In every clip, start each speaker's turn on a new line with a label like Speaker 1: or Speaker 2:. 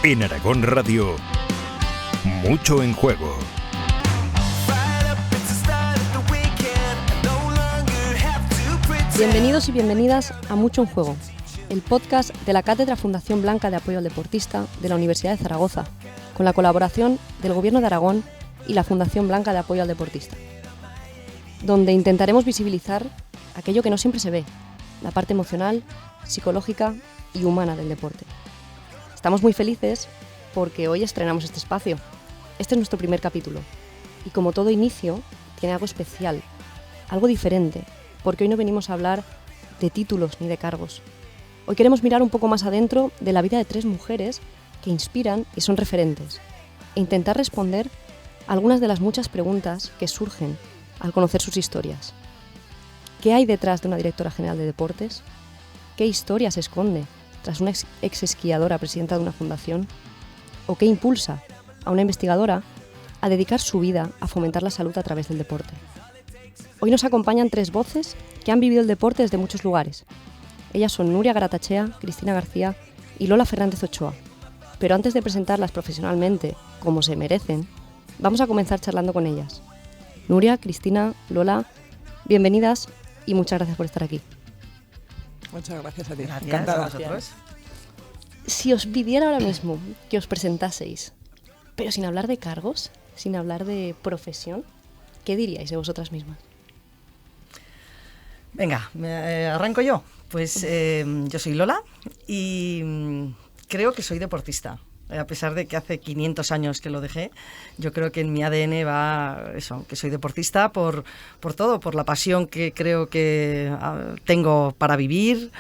Speaker 1: En Aragón Radio, Mucho en Juego.
Speaker 2: Bienvenidos y bienvenidas a Mucho en Juego, el podcast de la Cátedra Fundación Blanca de Apoyo al Deportista de la Universidad de Zaragoza, con la colaboración del Gobierno de Aragón y la Fundación Blanca de Apoyo al Deportista, donde intentaremos visibilizar aquello que no siempre se ve, la parte emocional, psicológica y humana del deporte. Estamos muy felices porque hoy estrenamos este espacio. Este es nuestro primer capítulo y como todo inicio tiene algo especial, algo diferente, porque hoy no venimos a hablar de títulos ni de cargos. Hoy queremos mirar un poco más adentro de la vida de tres mujeres que inspiran y son referentes e intentar responder a algunas de las muchas preguntas que surgen al conocer sus historias. ¿Qué hay detrás de una directora general de deportes? ¿Qué historia se esconde tras una ex esquiadora presidenta de una fundación? ¿O qué impulsa a una investigadora a dedicar su vida a fomentar la salud a través del deporte? Hoy nos acompañan tres voces que han vivido el deporte desde muchos lugares. Ellas son Nuria Garatachea, Cristina García y Lola Fernández Ochoa. Pero antes de presentarlas profesionalmente, como se merecen, vamos a comenzar charlando con ellas. Nuria, Cristina, Lola, bienvenidas y muchas gracias por estar aquí.
Speaker 3: Muchas gracias a ti.
Speaker 4: Gracias.
Speaker 3: Encantada.
Speaker 4: A vosotros.
Speaker 2: Si os pidiera ahora mismo que os presentaseis, pero sin hablar de cargos, sin hablar de profesión, ¿qué diríais de vosotras mismas?
Speaker 4: Venga, arranco yo. Pues yo soy Lola y creo que soy deportista. A pesar de que hace 500 años que lo dejé, yo creo que en mi ADN va eso, que soy deportista por todo, por la pasión que creo que tengo para vivir,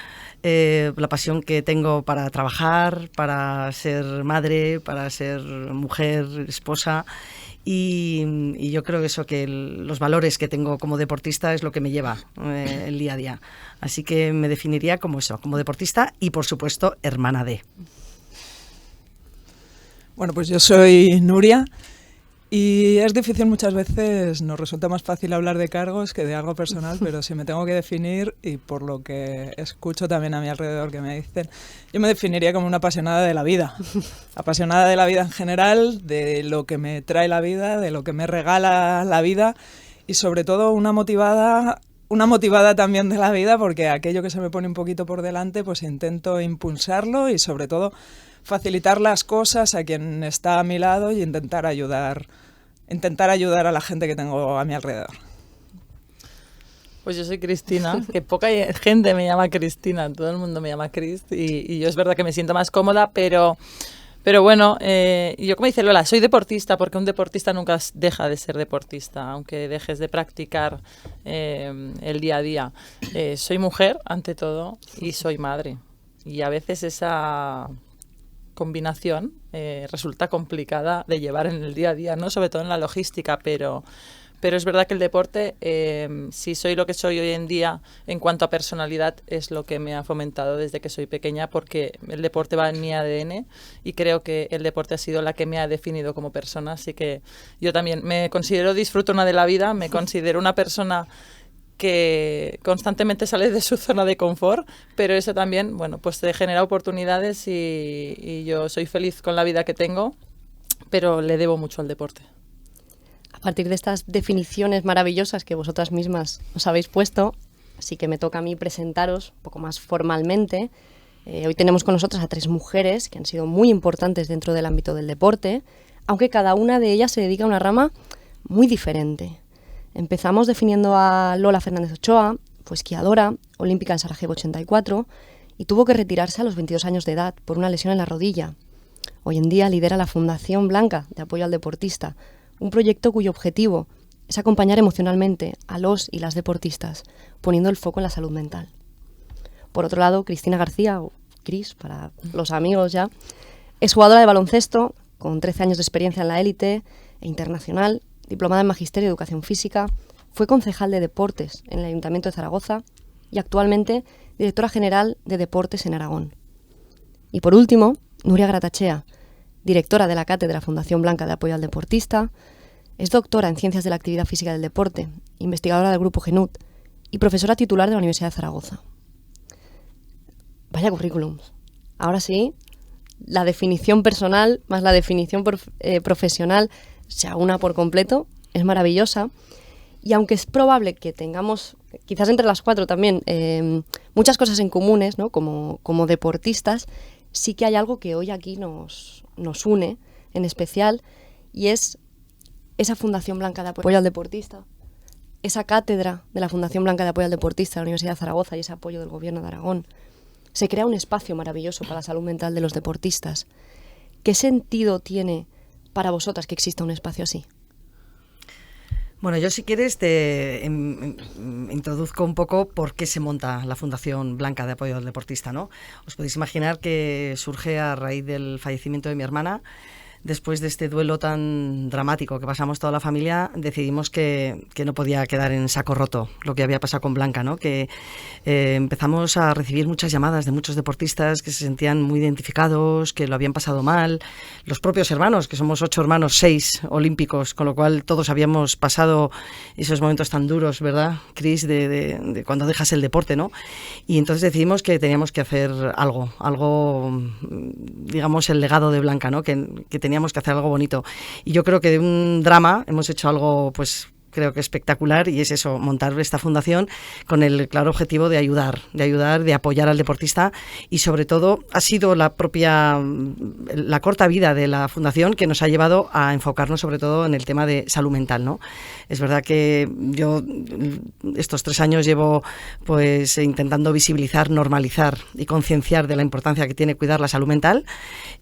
Speaker 4: la pasión que tengo para trabajar, para ser madre, para ser mujer, esposa. Y yo creo que eso, que los valores que tengo como deportista es lo que me lleva el día a día. Así que me definiría como eso, como deportista y, por supuesto, hermana de.
Speaker 3: Bueno, pues yo soy Nuria y es difícil muchas veces, nos resulta más fácil hablar de cargos que de algo personal, pero si me tengo que definir, y por lo que escucho también a mi alrededor que me dicen, yo me definiría como una apasionada de la vida. Apasionada de la vida en general, de lo que me trae la vida, de lo que me regala la vida y sobre todo una motivada también de la vida, porque aquello que se me pone un poquito por delante, pues intento impulsarlo y sobre todo facilitar las cosas a quien está a mi lado y intentar ayudar a la gente que tengo a mi alrededor.
Speaker 5: Pues yo soy Cristina, que poca gente me llama Cristina, todo el mundo me llama Cris y yo es verdad que me siento más cómoda, pero bueno, yo como dice Lola, soy deportista porque un deportista nunca deja de ser deportista, aunque dejes de practicar el día a día. Soy mujer, ante todo, y soy madre. Y a veces esa combinación resulta complicada de llevar en el día a día, ¿no? Sobre todo en la logística, pero es verdad que el deporte, si soy lo que soy hoy en día en cuanto a personalidad, es lo que me ha fomentado desde que soy pequeña, porque el deporte va en mi ADN y creo que el deporte ha sido la que me ha definido como persona, así que yo también me considero disfrutona de la vida, me considero una persona que constantemente sale de su zona de confort, pero eso también, bueno, pues te genera oportunidades y yo soy feliz con la vida que tengo, pero le debo mucho al deporte.
Speaker 2: A partir de estas definiciones maravillosas que vosotras mismas os habéis puesto, así que me toca a mí presentaros un poco más formalmente. Hoy tenemos con nosotras a tres mujeres que han sido muy importantes dentro del ámbito del deporte, aunque cada una de ellas se dedica a una rama muy diferente. Empezamos definiendo a Lola Fernández Ochoa, fue esquiadora, olímpica en Sarajevo 84 y tuvo que retirarse a los 22 años de edad por una lesión en la rodilla. Hoy en día lidera la Fundación Blanca de Apoyo al Deportista, un proyecto cuyo objetivo es acompañar emocionalmente a los y las deportistas, poniendo el foco en la salud mental. Por otro lado, Cristina García, o Cris para los amigos ya, es jugadora de baloncesto, con 13 años de experiencia en la élite e internacional, diplomada en Magisterio de Educación Física, fue concejal de Deportes en el Ayuntamiento de Zaragoza y actualmente directora general de Deportes en Aragón. Y por último, Nuria Garatachea, directora de la Cátedra Fundación Blanca de Apoyo al Deportista, es doctora en Ciencias de la Actividad Física del Deporte, investigadora del Grupo GENUT y profesora titular de la Universidad de Zaragoza. Vaya currículums. Ahora sí, la definición personal más la definición profesional se aúna por completo, es maravillosa. Y aunque es probable que tengamos, quizás entre las 4 también, muchas cosas en comunes, ¿no? como deportistas, sí que hay algo que hoy aquí nos une en especial, y es esa Fundación Blanca de Apoyo al Deportista, esa cátedra de la Fundación Blanca de Apoyo al Deportista de la Universidad de Zaragoza y ese apoyo del Gobierno de Aragón. Se crea un espacio maravilloso para la salud mental de los deportistas. ¿Qué sentido tiene para vosotras que exista un espacio así?
Speaker 4: Bueno, yo si quieres te introduzco un poco por qué se monta la Fundación Blanca de Apoyo al Deportista, ¿no? Os podéis imaginar que surge a raíz del fallecimiento de mi hermana. Después de este duelo tan dramático que pasamos toda la familia, decidimos que no podía quedar en saco roto lo que había pasado con Blanca, ¿no? Que empezamos a recibir muchas llamadas de muchos deportistas que se sentían muy identificados, que lo habían pasado mal. Los propios hermanos, que somos 8 hermanos, 6 olímpicos, con lo cual todos habíamos pasado esos momentos tan duros, ¿verdad, Cris? De cuando dejas el deporte, ¿no? Y entonces decidimos que teníamos que hacer algo, digamos, el legado de Blanca, ¿no? Que teníamos que hacer algo bonito. Y yo creo que de un drama hemos hecho algo, pues, creo que espectacular, y es eso, montar esta fundación con el claro objetivo de ayudar, de apoyar al deportista, y sobre todo ha sido la corta vida de la fundación que nos ha llevado a enfocarnos sobre todo en el tema de salud mental, ¿no? Es verdad que yo estos 3 años llevo pues intentando visibilizar, normalizar y concienciar de la importancia que tiene cuidar la salud mental,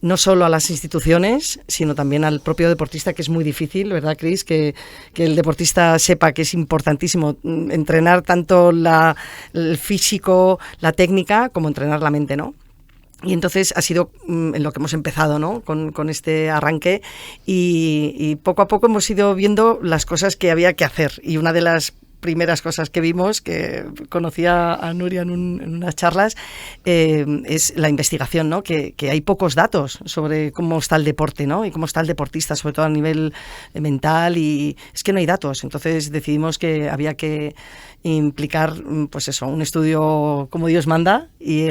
Speaker 4: no solo a las instituciones, sino también al propio deportista, que es muy difícil, ¿verdad, Cris? Que el deportista sepa que es importantísimo entrenar tanto el físico, la técnica, como entrenar la mente, ¿no? Y entonces ha sido en lo que hemos empezado, ¿no? con este arranque, y poco a poco hemos ido viendo las cosas que había que hacer, y una de las primeras cosas que vimos, que conocía a Nuria en unas charlas, es la investigación, ¿no? Que hay pocos datos sobre cómo está el deporte, ¿no? Y cómo está el deportista, sobre todo a nivel mental, y es que no hay datos. Entonces decidimos que había que implicar, pues eso, un estudio como Dios manda, y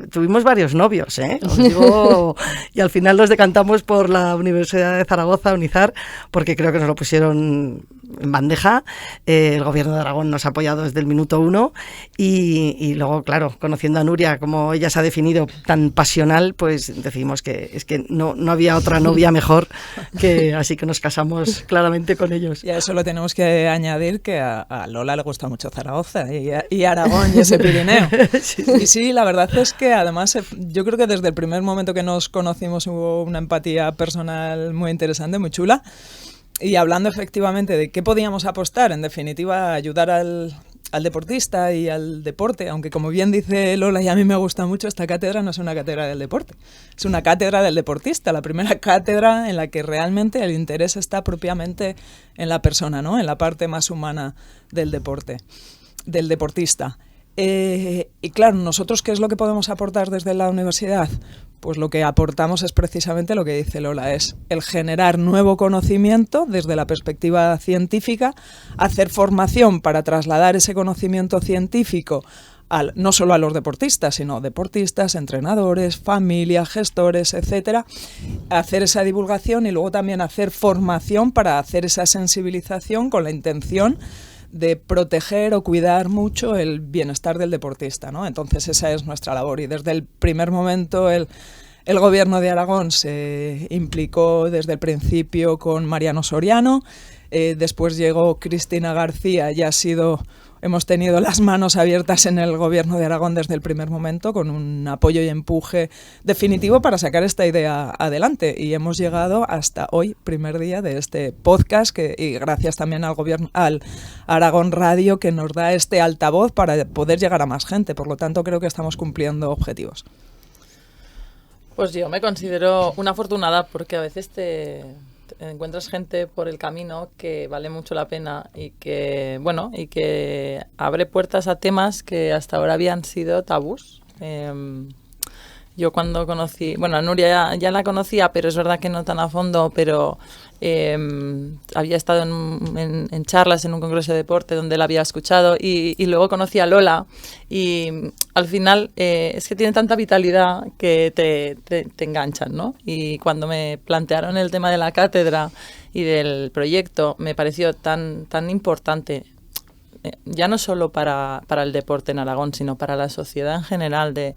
Speaker 4: tuvimos varios novios, os digo, y al final nos decantamos por la Universidad de Zaragoza, UNIZAR, porque creo que nos lo pusieron en bandeja. El Gobierno de Aragón nos ha apoyado desde el minuto 1, y luego, claro, conociendo a Nuria, como ella se ha definido tan pasional, pues decidimos que es que no había otra novia mejor, así que nos casamos claramente con ellos.
Speaker 3: Y a eso lo tenemos que añadir que a Lola le gusta mucho Zaragoza y Aragón y ese Pirineo. Sí. Y sí, la verdad es que además yo creo que desde el primer momento que nos conocimos hubo una empatía personal muy interesante, muy chula. Y hablando efectivamente de qué podíamos apostar, en definitiva, ayudar al deportista y al deporte, aunque como bien dice Lola, y a mí me gusta mucho, esta cátedra no es una cátedra del deporte, es una cátedra del deportista, la primera cátedra en la que realmente el interés está propiamente en la persona, ¿no? En la parte más humana del deporte, del deportista. Y claro, nosotros, ¿qué es lo que podemos aportar desde la universidad? Pues lo que aportamos es precisamente lo que dice Lola, es el generar nuevo conocimiento desde la perspectiva científica, hacer formación para trasladar ese conocimiento científico no solo a los deportistas, sino deportistas, entrenadores, familias, gestores, etcétera, hacer esa divulgación y luego también hacer formación para hacer esa sensibilización con la intención de proteger o cuidar mucho el bienestar del deportista, ¿no? Entonces esa es nuestra labor, y desde el primer momento el Gobierno de Aragón se implicó desde el principio con Mariano Soriano, después llegó Cristina García, y hemos tenido las manos abiertas en el Gobierno de Aragón desde el primer momento, con un apoyo y empuje definitivo para sacar esta idea adelante, y hemos llegado hasta hoy, primer día de este podcast, y gracias también al Aragón Radio, que nos da este altavoz para poder llegar a más gente. Por lo tanto, creo que estamos cumpliendo objetivos.
Speaker 5: Pues yo me considero una afortunada, porque a veces te encuentras gente por el camino que vale mucho la pena, y que abre puertas a temas que hasta ahora habían sido tabús. Yo cuando conocí, bueno, a Nuria ya la conocía, pero es verdad que no tan a fondo, pero había estado en charlas en un congreso de deporte donde la había escuchado y luego conocí a Lola y al final es que tiene tanta vitalidad que te enganchan, ¿no? Y cuando me plantearon el tema de la cátedra y del proyecto me pareció tan importante, ya no solo para el deporte en Aragón, sino para la sociedad en general, de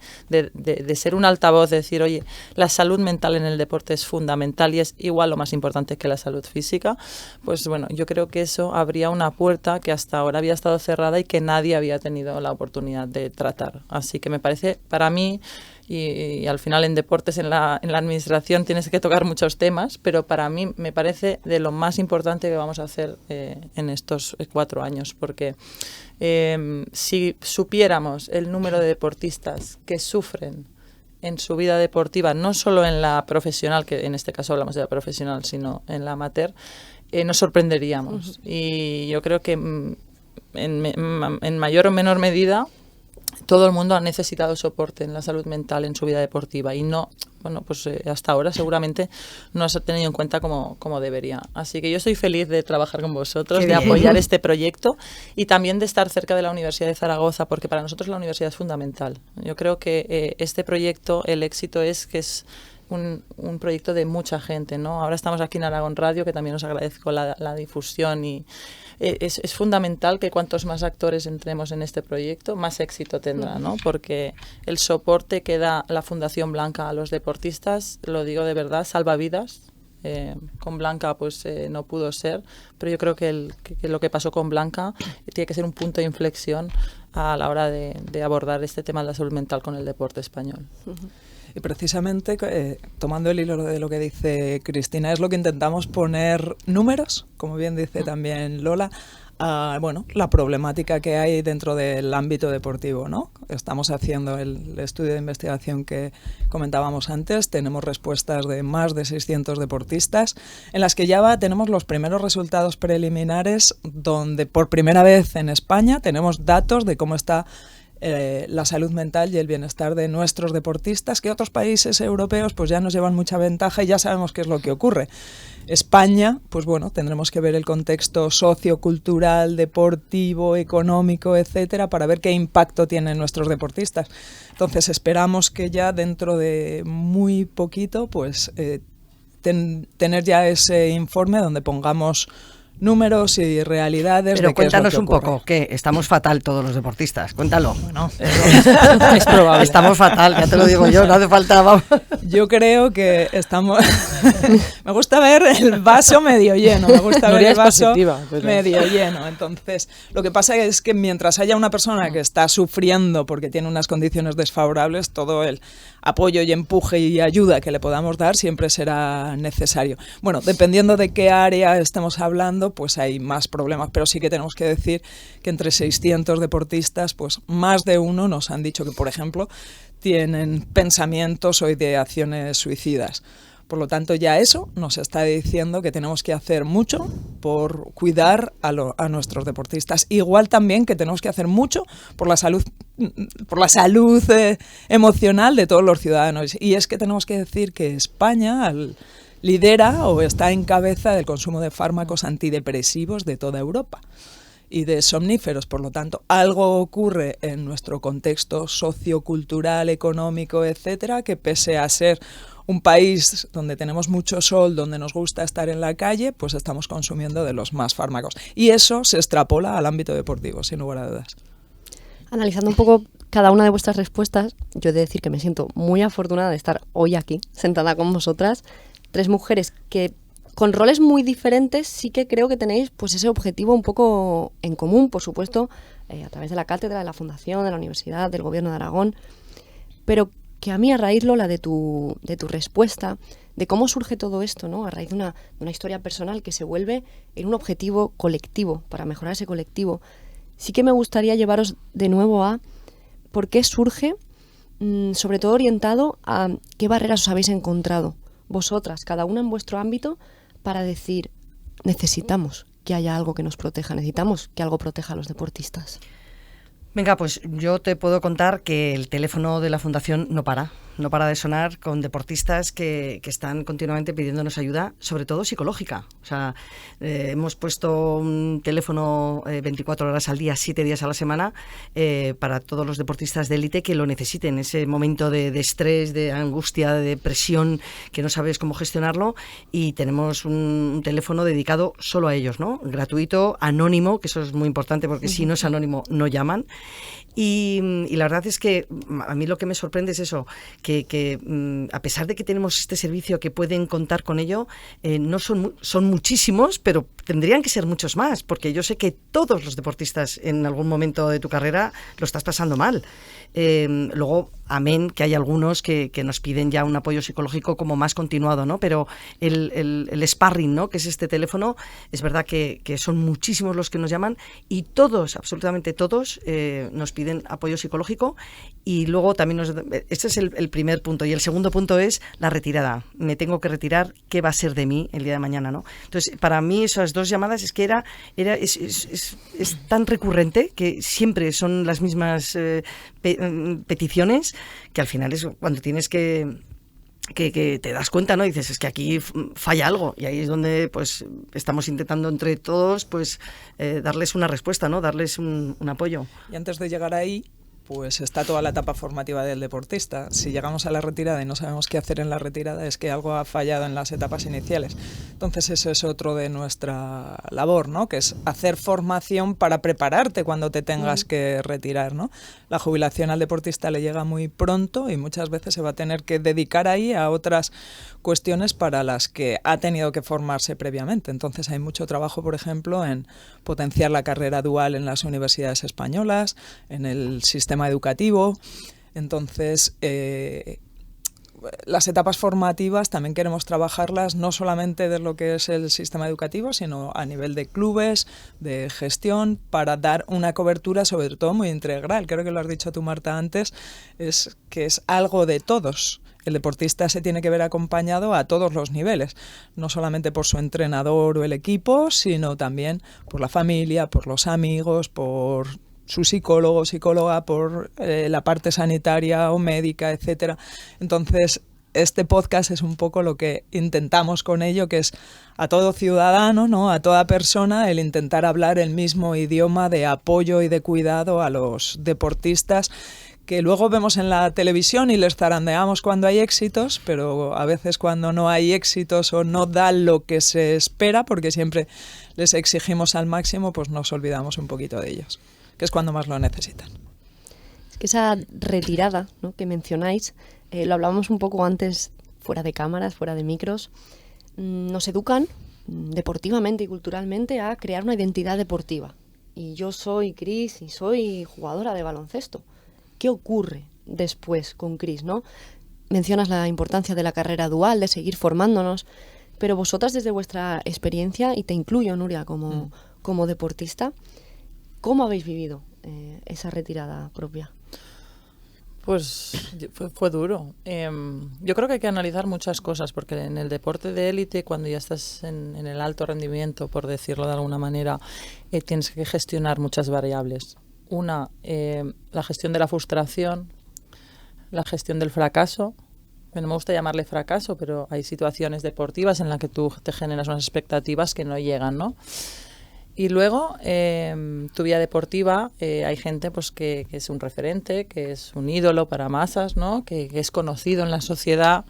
Speaker 5: ser un altavoz, de decir, oye, la salud mental en el deporte es fundamental y es igual o más importante que la salud física. Pues bueno, yo creo que eso abría una puerta que hasta ahora había estado cerrada y que nadie había tenido la oportunidad de tratar. Así que me parece, para mí, y al final en deportes, en la administración tienes que tocar muchos temas, pero para mí me parece de lo más importante que vamos a hacer en estos 4 años, porque si supiéramos el número de deportistas que sufren en su vida deportiva, no solo en la profesional, que en este caso hablamos de la profesional, sino en la amateur, nos sorprenderíamos. Y yo creo que en mayor o menor medida todo el mundo ha necesitado soporte en la salud mental en su vida deportiva y no, bueno, pues hasta ahora seguramente no se ha tenido en cuenta como debería. Así que yo estoy feliz de trabajar con vosotros, de apoyar este proyecto y también de estar cerca de la Universidad de Zaragoza, porque para nosotros la universidad es fundamental. Yo creo que este proyecto, el éxito es que es un proyecto de mucha gente, ¿no? Ahora estamos aquí en Aragón Radio, que también os agradezco la difusión y es fundamental que cuantos más actores entremos en este proyecto, más éxito tendrá, ¿no? Porque el soporte que da la Fundación Blanca a los deportistas, lo digo de verdad, salva vidas. Con Blanca pues no pudo ser, pero yo creo que lo que pasó con Blanca tiene que ser un punto de inflexión a la hora de abordar este tema de la salud mental con el deporte español.
Speaker 3: Y precisamente, tomando el hilo de lo que dice Cristina, es lo que intentamos poner números, como bien dice también Lola, a la problemática que hay dentro del ámbito deportivo, ¿no? Estamos haciendo el estudio de investigación que comentábamos antes, tenemos respuestas de más de 600 deportistas, en las que ya tenemos los primeros resultados preliminares, donde por primera vez en España tenemos datos de cómo está la salud mental y el bienestar de nuestros deportistas, que otros países europeos pues ya nos llevan mucha ventaja y ya sabemos qué es lo que ocurre. España, pues bueno, tendremos que ver el contexto sociocultural, deportivo, económico, etcétera, para ver qué impacto tienen nuestros deportistas. Entonces esperamos que ya dentro de muy poquito pues tener ya ese informe donde pongamos números y realidades.
Speaker 4: Pero
Speaker 3: de qué
Speaker 4: cuéntanos
Speaker 3: es lo que
Speaker 4: un poco, que estamos fatal todos los deportistas, cuéntalo.
Speaker 3: Bueno,
Speaker 5: es probable.
Speaker 4: Estamos fatal, ya te lo digo yo, no hace falta. Vamos.
Speaker 3: Yo creo que estamos... me gusta ver el vaso medio lleno, me gusta ver el vaso medio lleno. Entonces, lo que pasa es que mientras haya una persona que está sufriendo porque tiene unas condiciones desfavorables, todo el apoyo y empuje y ayuda que le podamos dar siempre será necesario. Bueno, dependiendo de qué área estemos hablando, pues hay más problemas, pero sí que tenemos que decir que entre 600 deportistas, pues más de uno nos han dicho que, por ejemplo, tienen pensamientos o ideaciones suicidas. Por lo tanto, ya eso nos está diciendo que tenemos que hacer mucho por cuidar a nuestros deportistas. Igual también que tenemos que hacer mucho por la salud emocional de todos los ciudadanos. Y es que tenemos que decir que España lidera o está en cabeza del consumo de fármacos antidepresivos de toda Europa y de somníferos. Por lo tanto, algo ocurre en nuestro contexto sociocultural, económico, etcétera, que pese a ser un país donde tenemos mucho sol, donde nos gusta estar en la calle, pues estamos consumiendo de los más fármacos. Y eso se extrapola al ámbito deportivo, sin lugar a dudas.
Speaker 2: Analizando un poco cada una de vuestras respuestas, yo he de decir que me siento muy afortunada de estar hoy aquí, sentada con vosotras, 3 mujeres que con roles muy diferentes sí que creo que tenéis pues ese objetivo un poco en común, por supuesto, a través de la cátedra, de la fundación, de la universidad, del gobierno de Aragón, pero que a mí, a raíz, Lola, de tu respuesta, de cómo surge todo esto, ¿no? A raíz de una historia personal que se vuelve en un objetivo colectivo, para mejorar ese colectivo, sí que me gustaría llevaros de nuevo a por qué surge, sobre todo orientado a qué barreras os habéis encontrado vosotras, cada una en vuestro ámbito, para decir, necesitamos que haya algo que nos proteja, necesitamos que algo proteja a los deportistas.
Speaker 4: Venga, pues yo te puedo contar que el teléfono de la Fundación no para. no para de sonar con deportistas que están continuamente pidiéndonos ayuda, sobre todo psicológica. O sea, hemos puesto un teléfono 24 horas al día, 7 días a la semana, para todos los deportistas de élite que lo necesiten, ese momento de estrés, de angustia, de presión, que no sabes cómo gestionarlo, y tenemos un teléfono dedicado solo a ellos, ¿no? Gratuito, anónimo, que eso es muy importante porque si no es anónimo no llaman. Y la verdad es que a mí lo que me sorprende es eso, que a pesar de que tenemos este servicio que pueden contar con ello, no son muchísimos, pero tendrían que ser muchos más, porque yo sé que todos los deportistas en algún momento de tu carrera lo estás pasando mal. Luego, amén, que hay algunos que nos piden ya un apoyo psicológico como más continuado, ¿no? Pero el sparring, ¿no?, que es este teléfono, es verdad que son muchísimos los que nos llaman y todos, absolutamente todos, nos piden apoyo psicológico. Y luego también este es el primer punto. Y el segundo punto es la retirada. Me tengo que retirar, ¿qué va a ser de mí el día de mañana, ¿no? Entonces, para mí esas dos llamadas es que es tan recurrente que siempre son las mismas peticiones, que al final es cuando tienes que te das cuenta, ¿no? Dices, es que aquí falla algo, y ahí es donde pues estamos intentando entre todos pues darles una respuesta, ¿no? Darles un apoyo.
Speaker 3: Y antes de llegar ahí, pues está toda la etapa formativa del deportista. Si llegamos a la retirada y no sabemos qué hacer en la retirada, es que algo ha fallado en las etapas iniciales. Entonces eso es otro de nuestra labor, ¿no? Que es hacer formación para prepararte cuando te tengas que retirar, ¿no? La jubilación al deportista le llega muy pronto y muchas veces se va a tener que dedicar ahí a otras cuestiones para las que ha tenido que formarse previamente. Entonces hay mucho trabajo, por ejemplo, en potenciar la carrera dual en las universidades españolas, en el sistema educativo. Entonces, las etapas formativas también queremos trabajarlas no solamente de lo que es el sistema educativo, sino a nivel de clubes, de gestión, para dar una cobertura sobre todo muy integral. Creo que lo has dicho tú, Marta, antes, es que es algo de todos. El deportista se tiene que ver acompañado a todos los niveles, no solamente por su entrenador o el equipo, sino también por la familia, por los amigos, por su psicólogo o psicóloga, por la parte sanitaria o médica, etcétera. Entonces, este podcast es un poco lo que intentamos con ello, que es a todo ciudadano, ¿no?, a toda persona, el intentar hablar el mismo idioma de apoyo y de cuidado a los deportistas, que luego vemos en la televisión y les zarandeamos cuando hay éxitos, pero a veces cuando no hay éxitos o no dan lo que se espera, porque siempre les exigimos al máximo, pues nos olvidamos un poquito de ellos, que es cuando más lo necesitan.
Speaker 2: Es que esa retirada, ¿no?, que mencionáis, lo hablábamos un poco antes, fuera de cámaras, fuera de micros, nos educan deportivamente y culturalmente a crear una identidad deportiva. Y yo soy Cris y soy jugadora de baloncesto. ¿Qué ocurre después con Cris, ¿no? Mencionas la importancia de la carrera dual, de seguir formándonos, pero vosotras desde vuestra experiencia, y te incluyo, Nuria, como deportista, ¿cómo habéis vivido esa retirada propia?
Speaker 5: Pues fue duro. Yo creo que hay que analizar muchas cosas, porque en el deporte de élite, cuando ya estás en el alto rendimiento, por decirlo de alguna manera, tienes que gestionar muchas variables. Una, la gestión de la frustración, la gestión del fracaso. No me gusta llamarle fracaso, pero hay situaciones deportivas en las que tú te generas unas expectativas que no llegan, ¿no? Y luego, tu vida deportiva, hay gente pues que es un referente, que es un ídolo para masas, ¿no?, que es conocido en la sociedad,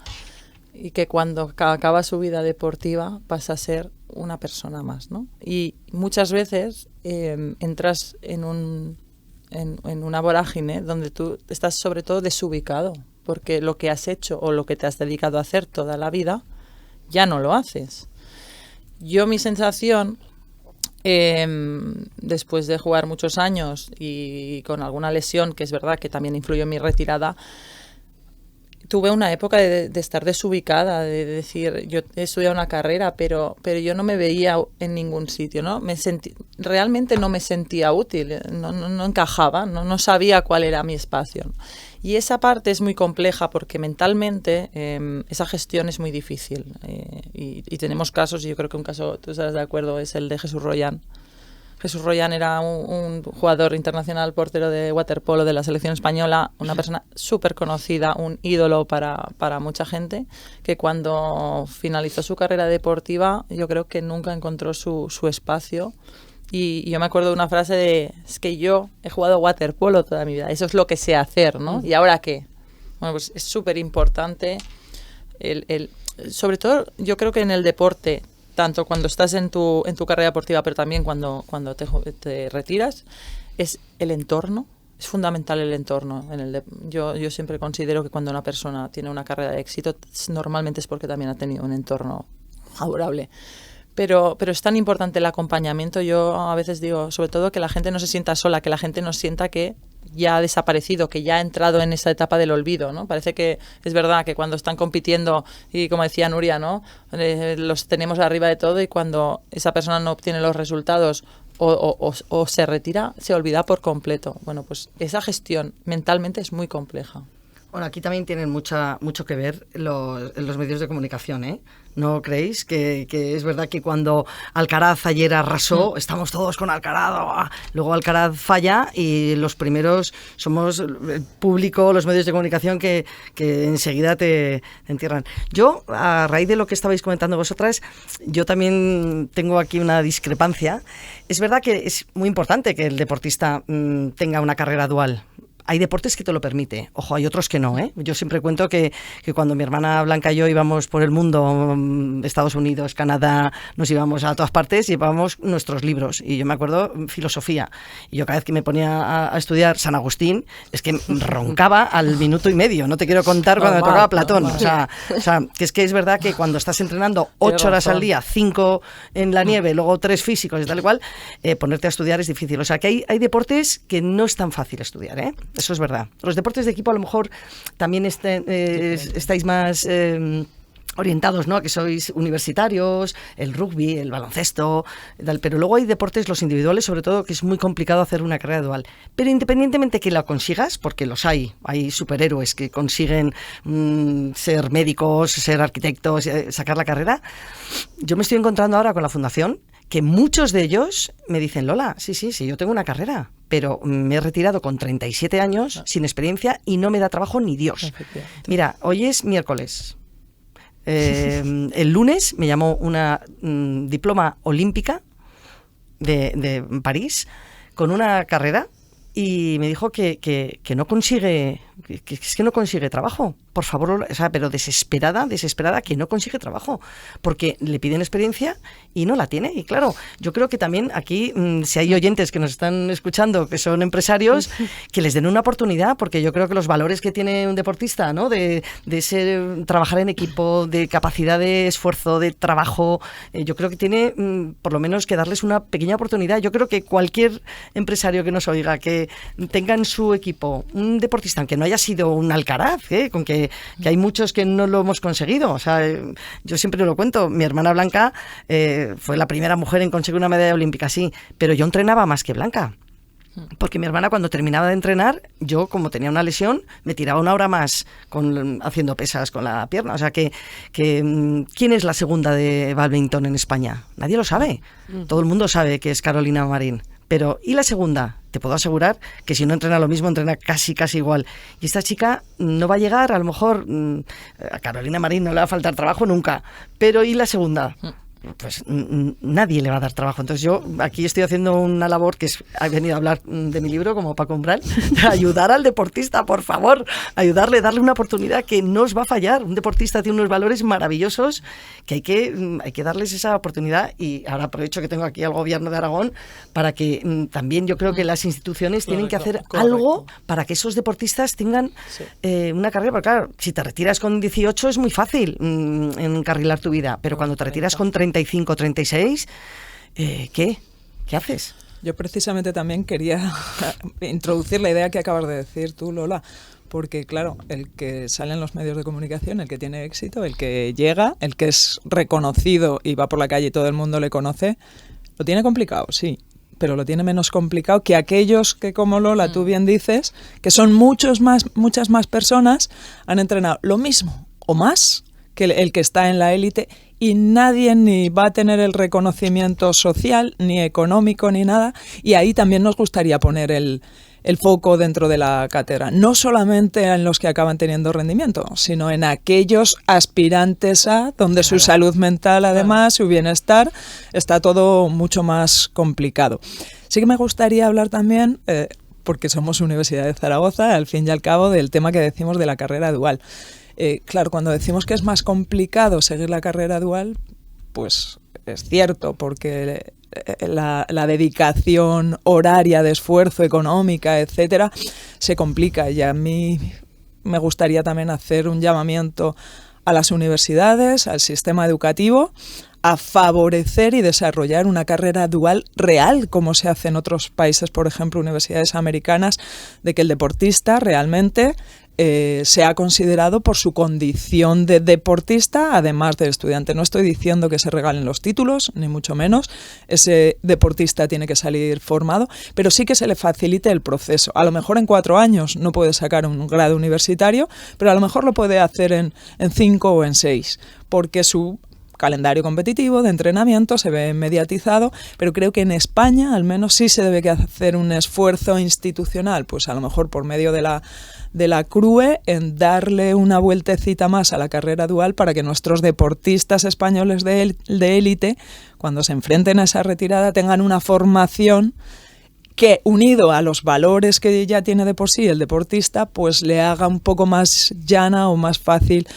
Speaker 5: y que cuando acaba su vida deportiva pasa a ser una persona más, ¿no? Y muchas veces entras en una vorágine donde tú estás sobre todo desubicado, porque lo que has hecho o lo que te has dedicado a hacer toda la vida ya no lo haces. Mi sensación, después de jugar muchos años y con alguna lesión, que es verdad que también influyó en mi retirada, tuve una época de estar desubicada, de decir, yo he estudiado una carrera, pero yo no me veía en ningún sitio, ¿no? Realmente no me sentía útil, no encajaba, no sabía cuál era mi espacio. Y esa parte es muy compleja porque mentalmente esa gestión es muy difícil. Y tenemos casos, y yo creo que un caso, tú estarás de acuerdo, es el de Jesús Royan, Jesús Royan era un jugador internacional, portero de waterpolo de la selección española, una persona súper conocida, un ídolo para mucha gente, que cuando finalizó su carrera deportiva yo creo que nunca encontró su espacio. Y yo me acuerdo de una frase de, es que yo he jugado waterpolo toda mi vida, eso es lo que sé hacer, ¿no? ¿Y ahora qué? Bueno, pues es súper importante, sobre todo yo creo que en el deporte, tanto cuando estás en tu carrera deportiva, pero también cuando te retiras, es el entorno, es fundamental el entorno. Yo siempre considero que cuando una persona tiene una carrera de éxito, normalmente es porque también ha tenido un entorno favorable. Pero es tan importante el acompañamiento. Yo a veces digo, sobre todo, que la gente no se sienta sola, que la gente no sienta que ya ha desaparecido, que ya ha entrado en esa etapa del olvido, ¿no? Parece que es verdad que cuando están compitiendo, y como decía Nuria, ¿no? Los tenemos arriba de todo, y cuando esa persona no obtiene los resultados o se retira, se olvida por completo. Bueno, pues esa gestión mentalmente es muy compleja.
Speaker 4: Bueno, aquí también tienen mucho que ver los medios de comunicación, ¿eh? ¿No creéis que es verdad que cuando Alcaraz ayer arrasó, estamos todos con Alcaraz, luego Alcaraz falla y los primeros somos el público, los medios de comunicación que enseguida te entierran? Yo, a raíz de lo que estabais comentando vosotras, yo también tengo aquí una discrepancia. Es verdad que es muy importante que el deportista tenga una carrera dual. Hay deportes que te lo permite. Ojo, hay otros que no, ¿eh? Yo siempre cuento que cuando mi hermana Blanca y yo íbamos por el mundo, Estados Unidos, Canadá, nos íbamos a todas partes, llevábamos nuestros libros. Y yo me acuerdo, filosofía. Y yo cada vez que me ponía a estudiar San Agustín, es que roncaba al minuto y medio. No te quiero contar cuando me tocaba Platón. O sea, que es verdad que cuando estás entrenando 8 horas al día, 5 en la nieve, luego 3 físicos y tal y cual, ponerte a estudiar es difícil. O sea, que hay deportes que no es tan fácil estudiar, ¿eh? Eso es verdad. Los deportes de equipo a lo mejor también estáis más orientados, ¿no? Que sois universitarios, el rugby, el baloncesto, tal. Pero luego hay deportes, los individuales, sobre todo, que es muy complicado hacer una carrera dual. Pero independientemente que la consigas, porque los hay superhéroes que consiguen ser médicos, ser arquitectos, sacar la carrera. Yo me estoy encontrando ahora con la fundación que muchos de ellos me dicen, Lola, sí, yo tengo una carrera, pero me he retirado con 37 años, sin experiencia, y no me da trabajo ni Dios. Mira, hoy es miércoles. El lunes me llamó una diploma olímpica de París con una carrera y me dijo que no consigue, que es que no consigue trabajo. Por favor, o sea, pero desesperada, que no consigue trabajo, porque le piden experiencia y no la tiene. Y claro, yo creo que también aquí, si hay oyentes que nos están escuchando, que son empresarios, que les den una oportunidad, porque yo creo que los valores que tiene un deportista, ¿no? De trabajar en equipo, de capacidad de esfuerzo, de trabajo, yo creo que tiene por lo menos que darles una pequeña oportunidad. Yo creo que cualquier empresario que nos oiga, que tenga en su equipo un deportista, aunque no haya sido un Alcaraz, con que hay muchos que no lo hemos conseguido. O sea, yo siempre lo cuento, mi hermana Blanca fue la primera mujer en conseguir una medalla olímpica, sí, pero yo entrenaba más que Blanca. Porque mi hermana, cuando terminaba de entrenar, yo, como tenía una lesión, me tiraba 1 hora más haciendo pesas con la pierna. O sea, que ¿quién es la segunda de bádminton en España? Nadie lo sabe. Todo el mundo sabe que es Carolina Marín. Pero, ¿y la segunda? Te puedo asegurar que si no entrena lo mismo, entrena casi igual. Y esta chica no va a llegar, a lo mejor, a Carolina Marín no le va a faltar trabajo nunca. Pero, ¿y la segunda? Pues nadie le va a dar trabajo. Entonces yo aquí estoy haciendo una labor que he venido a hablar de mi libro como Paco Umbral, ayudar al deportista, por favor, ayudarle, darle una oportunidad que no os va a fallar. Un deportista tiene unos valores maravillosos que hay que darles esa oportunidad. Y ahora aprovecho que tengo aquí al gobierno de Aragón para que también yo creo que las instituciones tienen que hacer algo para que esos deportistas tengan una carrera. Porque claro, si te retiras con 18 es muy fácil encarrilar tu vida, pero cuando te retiras con 35, 36, ¿qué haces?
Speaker 3: Yo precisamente también quería introducir la idea que acabas de decir tú, Lola, porque claro, el que sale en los medios de comunicación, el que tiene éxito, el que llega, el que es reconocido y va por la calle y todo el mundo le conoce, lo tiene complicado, sí, pero lo tiene menos complicado que aquellos que, como Lola, tú bien dices, que son muchas más personas, han entrenado lo mismo o más que el que está en la élite y nadie ni va a tener el reconocimiento social, ni económico, ni nada, y ahí también nos gustaría poner el foco dentro de la cátedra, no solamente en los que acaban teniendo rendimiento, sino en aquellos aspirantes a donde su salud mental, además, su bienestar, está todo mucho más complicado. Sí que me gustaría hablar también, porque somos Universidad de Zaragoza, al fin y al cabo, del tema que decimos de la carrera dual. Claro, cuando decimos que es más complicado seguir la carrera dual, pues es cierto, porque la dedicación horaria de esfuerzo, económica, etcétera, se complica. Y a mí me gustaría también hacer un llamamiento a las universidades, al sistema educativo, a favorecer y desarrollar una carrera dual real, como se hace en otros países, por ejemplo, universidades americanas, de que el deportista realmente sea considerado por su condición de deportista, además de estudiante. No estoy diciendo que se regalen los títulos, ni mucho menos. Ese deportista tiene que salir formado, pero sí que se le facilite el proceso. A lo mejor en 4 años no puede sacar un grado universitario, pero a lo mejor lo puede hacer en 5 o en 6, porque su calendario competitivo de entrenamiento se ve mediatizado, pero creo que en España al menos sí se debe hacer un esfuerzo institucional, pues a lo mejor por medio de la CRUE, en darle una vueltecita más a la carrera dual para que nuestros deportistas españoles de élite, cuando se enfrenten a esa retirada, tengan una formación que, unido a los valores que ya tiene de por sí el deportista, pues le haga un poco más llana o más fácil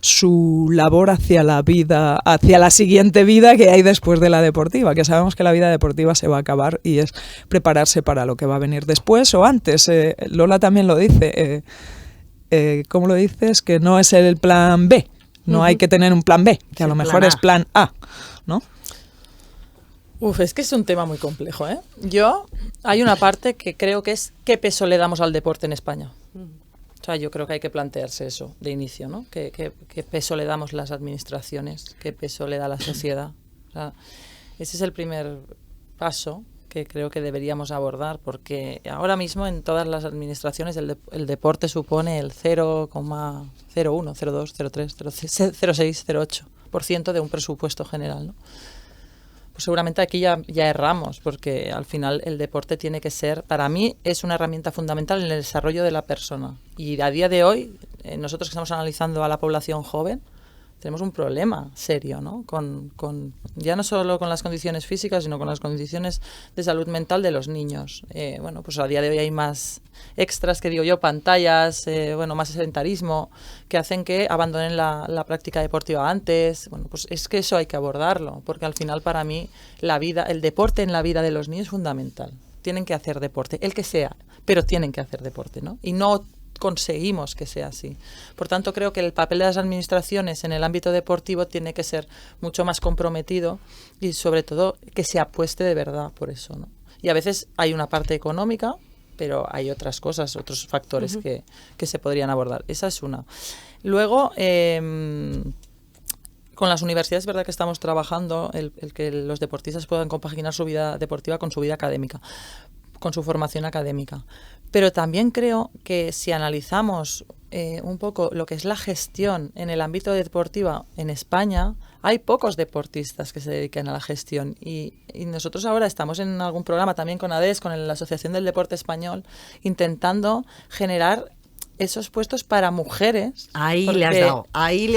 Speaker 3: su labor hacia la vida, hacia la siguiente vida que hay después de la deportiva, que sabemos que la vida deportiva se va a acabar y es prepararse para lo que va a venir después o antes. Lola también lo dice, ¿cómo lo dices? Que no es el plan B, no hay que tener un plan B, que a lo mejor es plan A, ¿no?
Speaker 5: Es que es un tema muy complejo, ¿eh? Hay una parte que creo que es qué peso le damos al deporte en España. O sea, yo creo que hay que plantearse eso de inicio, ¿no? ¿Qué peso le damos las administraciones? ¿Qué peso le da la sociedad? O sea, ese es el primer paso que creo que deberíamos abordar, porque ahora mismo en todas las administraciones el deporte supone el 0,01, 0,2, 0,3, 0,6, 0,8% de un presupuesto general, ¿no? Pues seguramente aquí ya erramos, porque al final el deporte tiene que ser, para mí, es una herramienta fundamental en el desarrollo de la persona. Y a día de hoy, nosotros que estamos analizando a la población joven, tenemos un problema serio, ¿no? Con ya no solo con las condiciones físicas, sino con las condiciones de salud mental de los niños. Bueno, pues a día de hoy hay más extras, que digo yo, pantallas, más sedentarismo, que hacen que abandonen la práctica deportiva antes. Bueno, pues es que eso hay que abordarlo, porque al final para mí el deporte en la vida de los niños es fundamental. Tienen que hacer deporte, el que sea, pero tienen que hacer deporte, ¿no? Y no conseguimos que sea así. Por tanto, creo que el papel de las administraciones en el ámbito deportivo tiene que ser mucho más comprometido y, sobre todo, que se apueste de verdad por eso, ¿no? Y a veces hay una parte económica, pero hay otras cosas, otros factores que se podrían abordar. Esa es una. Luego, con las universidades es verdad que estamos trabajando el que los deportistas puedan compaginar su vida deportiva con su vida académica, con su formación académica. Pero también creo que si analizamos un poco lo que es la gestión en el ámbito deportivo en España, hay pocos deportistas que se dediquen a la gestión. Y nosotros ahora estamos en algún programa también con ADES, con la Asociación del Deporte Español, intentando generar esos puestos para mujeres.
Speaker 4: Ahí le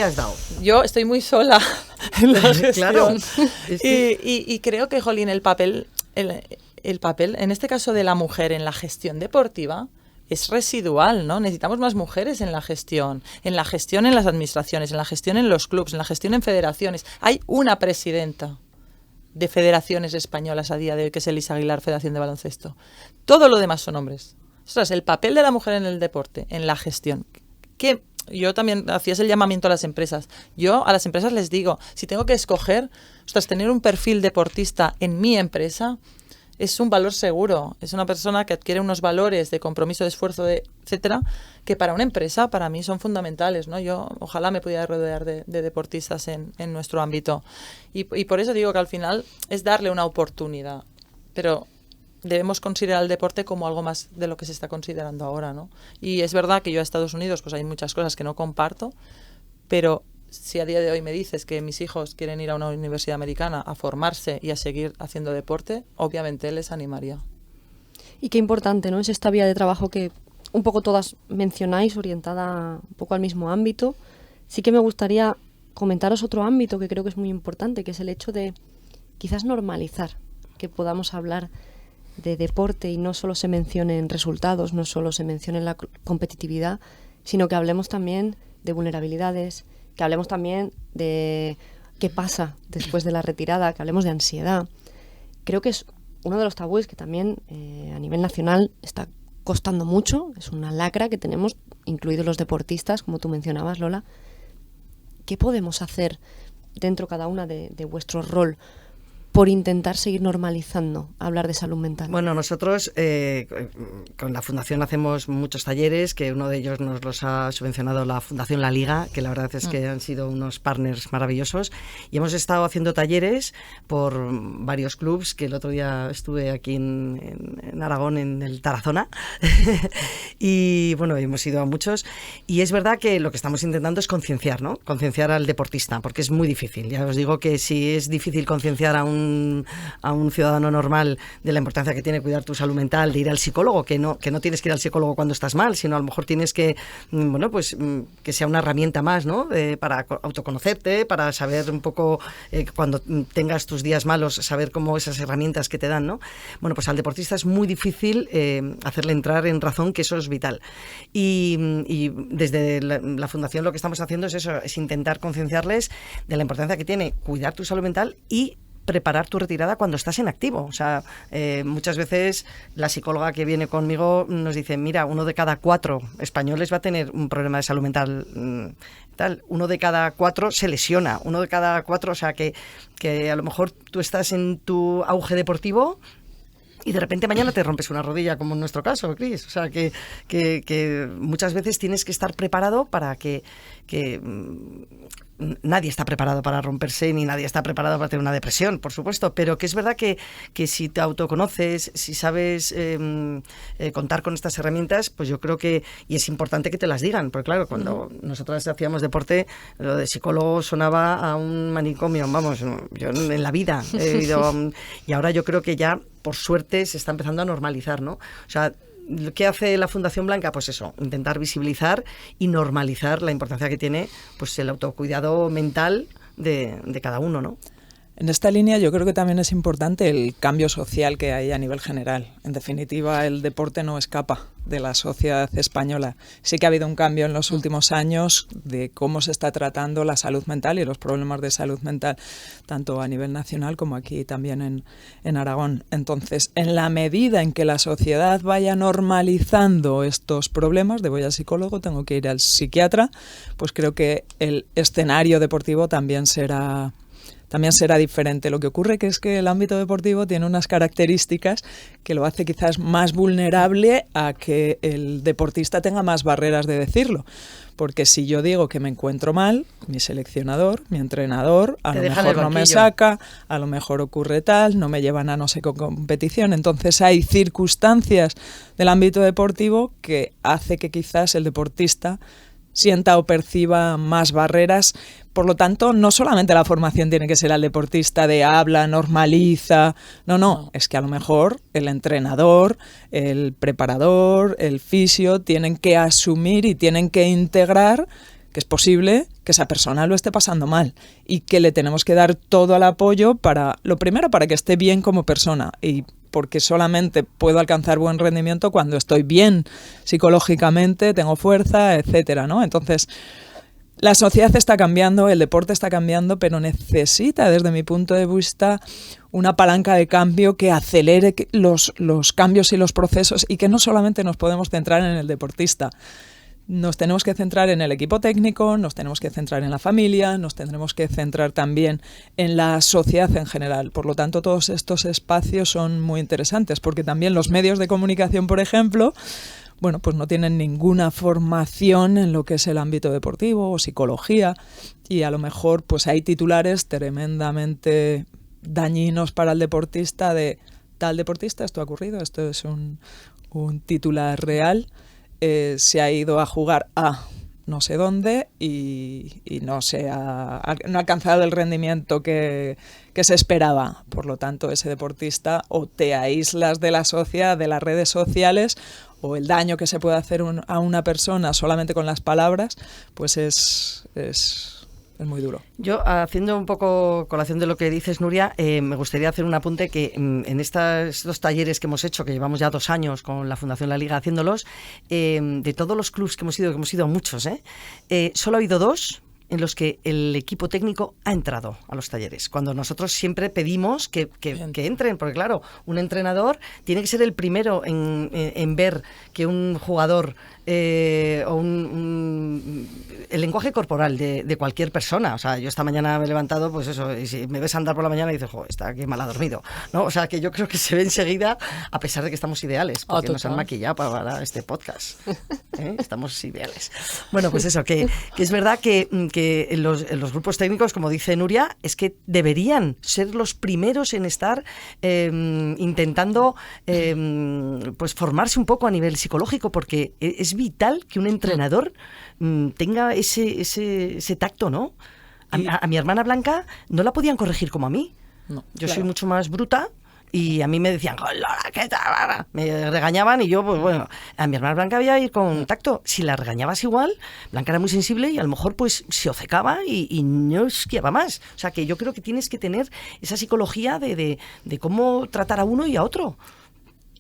Speaker 4: has dado.
Speaker 5: Yo estoy muy sola en la gestión.
Speaker 4: Claro.
Speaker 5: Y creo que, jolín, el papel, en este caso de la mujer en la gestión deportiva, es residual, ¿no? Necesitamos más mujeres en la gestión en las administraciones, en la gestión en los clubes, en la gestión en federaciones. Hay una presidenta de federaciones españolas a día de hoy, que es Elisa Aguilar, Federación de Baloncesto. Todo lo demás son hombres. Ostras, el papel de la mujer en el deporte, en la gestión, que yo también hacías el llamamiento a las empresas. Yo a las empresas les digo, si tengo que escoger, tener un perfil deportista en mi empresa es un valor seguro. Es una persona que adquiere unos valores de compromiso, de esfuerzo, etcétera, que para una empresa, para mí, son fundamentales, ¿no? Yo ojalá me pudiera rodear de deportistas en nuestro ámbito. Y por eso digo que al final es darle una oportunidad. Pero debemos considerar el deporte como algo más de lo que se está considerando ahora, ¿no? Y es verdad que yo a Estados Unidos pues hay muchas cosas que no comparto, pero si a día de hoy me dices que mis hijos quieren ir a una universidad americana a formarse y a seguir haciendo deporte, obviamente les animaría.
Speaker 2: Y qué importante, ¿no? Es esta vía de trabajo que un poco todas mencionáis, orientada un poco al mismo ámbito. Sí que me gustaría comentaros otro ámbito que creo que es muy importante, que es el hecho de quizás normalizar, que podamos hablar de deporte y no solo se mencionen resultados, no solo se mencione la competitividad, sino que hablemos también de vulnerabilidades, que hablemos también de qué pasa después de la retirada, que hablemos de ansiedad. Creo que es uno de los tabúes que también a nivel nacional está costando mucho, es una lacra que tenemos, incluidos los deportistas, como tú mencionabas, Lola. ¿Qué podemos hacer dentro cada una de vuestro rol por intentar seguir normalizando hablar de salud mental?
Speaker 4: Bueno, nosotros con la Fundación hacemos muchos talleres, que uno de ellos nos los ha subvencionado la Fundación La Liga, que la verdad es que han sido unos partners maravillosos, y hemos estado haciendo talleres por varios clubs, que el otro día estuve aquí en Aragón, en el Tarazona, y bueno, hemos ido a muchos, y es verdad que lo que estamos intentando es concienciar, ¿no? Concienciar al deportista, porque es muy difícil. Ya os digo que si es difícil concienciar a un ciudadano normal de la importancia que tiene cuidar tu salud mental, de ir al psicólogo, que no tienes que ir al psicólogo cuando estás mal, sino a lo mejor tienes que, bueno, pues que sea una herramienta más, ¿no? Para autoconocerte, para saber un poco cuando tengas tus días malos, saber cómo esas herramientas que te dan, ¿no? Bueno, pues al deportista es muy difícil hacerle entrar en razón que eso es vital. Y desde la Fundación lo que estamos haciendo es eso, es intentar concienciarles de la importancia que tiene cuidar tu salud mental y preparar tu retirada cuando estás en activo. O sea, muchas veces la psicóloga que viene conmigo nos dice, mira, 1 de cada 4 españoles va a tener un problema de salud mental tal. 1 de cada 4 se lesiona. 1 de cada 4, o sea, que a lo mejor tú estás en tu auge deportivo y de repente mañana te rompes una rodilla, como en nuestro caso, Cris. O sea, que muchas veces tienes que estar preparado para que nadie está preparado para romperse, ni nadie está preparado para tener una depresión, por supuesto, pero que es verdad que si te autoconoces, si sabes contar con estas herramientas, pues yo creo que, y es importante que te las digan, porque claro, cuando nosotras hacíamos deporte, lo de psicólogo sonaba a un manicomio, vamos, yo en la vida he ido, y ahora yo creo que ya, por suerte, se está empezando a normalizar, ¿no? O sea, ¿qué hace la Fundación Blanca? Pues eso, intentar visibilizar y normalizar la importancia que tiene pues el autocuidado mental de cada uno, ¿no?
Speaker 3: En esta línea yo creo que también es importante el cambio social que hay a nivel general. En definitiva, el deporte no escapa de la sociedad española. Sí que ha habido un cambio en los últimos años de cómo se está tratando la salud mental y los problemas de salud mental, tanto a nivel nacional como aquí también en Aragón. Entonces, en la medida en que la sociedad vaya normalizando estos problemas, de voy al psicólogo, tengo que ir al psiquiatra, pues creo que el escenario deportivo también será diferente. Lo que ocurre que es que el ámbito deportivo tiene unas características que lo hace quizás más vulnerable a que el deportista tenga más barreras de decirlo. Porque si yo digo que me encuentro mal, mi seleccionador, mi entrenador, a lo mejor no me saca, a lo mejor ocurre tal, no me llevan a no sé qué competición. Entonces hay circunstancias del ámbito deportivo que hace que quizás el deportista sienta o perciba más barreras. Por lo tanto, no solamente la formación tiene que ser al deportista de habla, normaliza, no, es que a lo mejor el entrenador, el preparador, el fisio tienen que asumir y tienen que integrar que es posible que esa persona lo esté pasando mal y que le tenemos que dar todo el apoyo para, lo primero, para que esté bien como persona, y porque solamente puedo alcanzar buen rendimiento cuando estoy bien psicológicamente, tengo fuerza, etcétera, ¿no? Entonces, la sociedad está cambiando, el deporte está cambiando, pero necesita, desde mi punto de vista, una palanca de cambio que acelere los cambios y los procesos, y que no solamente nos podemos centrar en el deportista. Nos tenemos que centrar en el equipo técnico, nos tenemos que centrar en la familia, nos tendremos que centrar también en la sociedad en general. Por lo tanto, todos estos espacios son muy interesantes, porque también los medios de comunicación, por ejemplo, bueno, pues no tienen ninguna formación en lo que es el ámbito deportivo o psicología, y a lo mejor pues hay titulares tremendamente dañinos para el deportista de tal deportista, esto ha ocurrido, esto es un titular real. Se ha ido a jugar a no sé dónde y no ha alcanzado el rendimiento que se esperaba. Por lo tanto, ese deportista o te aíslas de la sociedad, de las redes sociales, o el daño que se puede hacer a una persona solamente con las palabras, pues es muy duro.
Speaker 4: Yo, haciendo un poco colación de lo que dices, Nuria, me gustaría hacer un apunte que en estos talleres que hemos hecho, que llevamos ya 2 años con la Fundación La Liga haciéndolos, de todos los clubs que hemos ido a muchos, solo ha habido 2 en los que el equipo técnico ha entrado a los talleres, cuando nosotros siempre pedimos que entren, porque claro, un entrenador tiene que ser el primero en ver que un jugador o el lenguaje corporal de cualquier persona. O sea, yo esta mañana me he levantado, pues eso, y si me ves andar por la mañana y dices, jo, está aquí mal ha dormido, ¿no? O sea, que yo creo que se ve enseguida, a pesar de que estamos ideales, porque nos han maquillado para este podcast. Estamos ideales. Bueno, pues eso, que es verdad que en los grupos técnicos, como dice Nuria, es que deberían ser los primeros en estar intentando pues formarse un poco a nivel psicológico, porque es vital que un entrenador tenga ese tacto, ¿no? A mi hermana Blanca no la podían corregir como a mí.
Speaker 5: No,
Speaker 4: yo
Speaker 5: claro.
Speaker 4: soy mucho más bruta. Y a mí me decían, Lola, ¿qué tal? Me regañaban y yo, pues bueno, a mi hermana Blanca había que ir con tacto. Si la regañabas igual, Blanca era muy sensible y a lo mejor pues se obcecaba y no esquiaba más. O sea, que yo creo que tienes que tener esa psicología de cómo tratar a uno y a otro.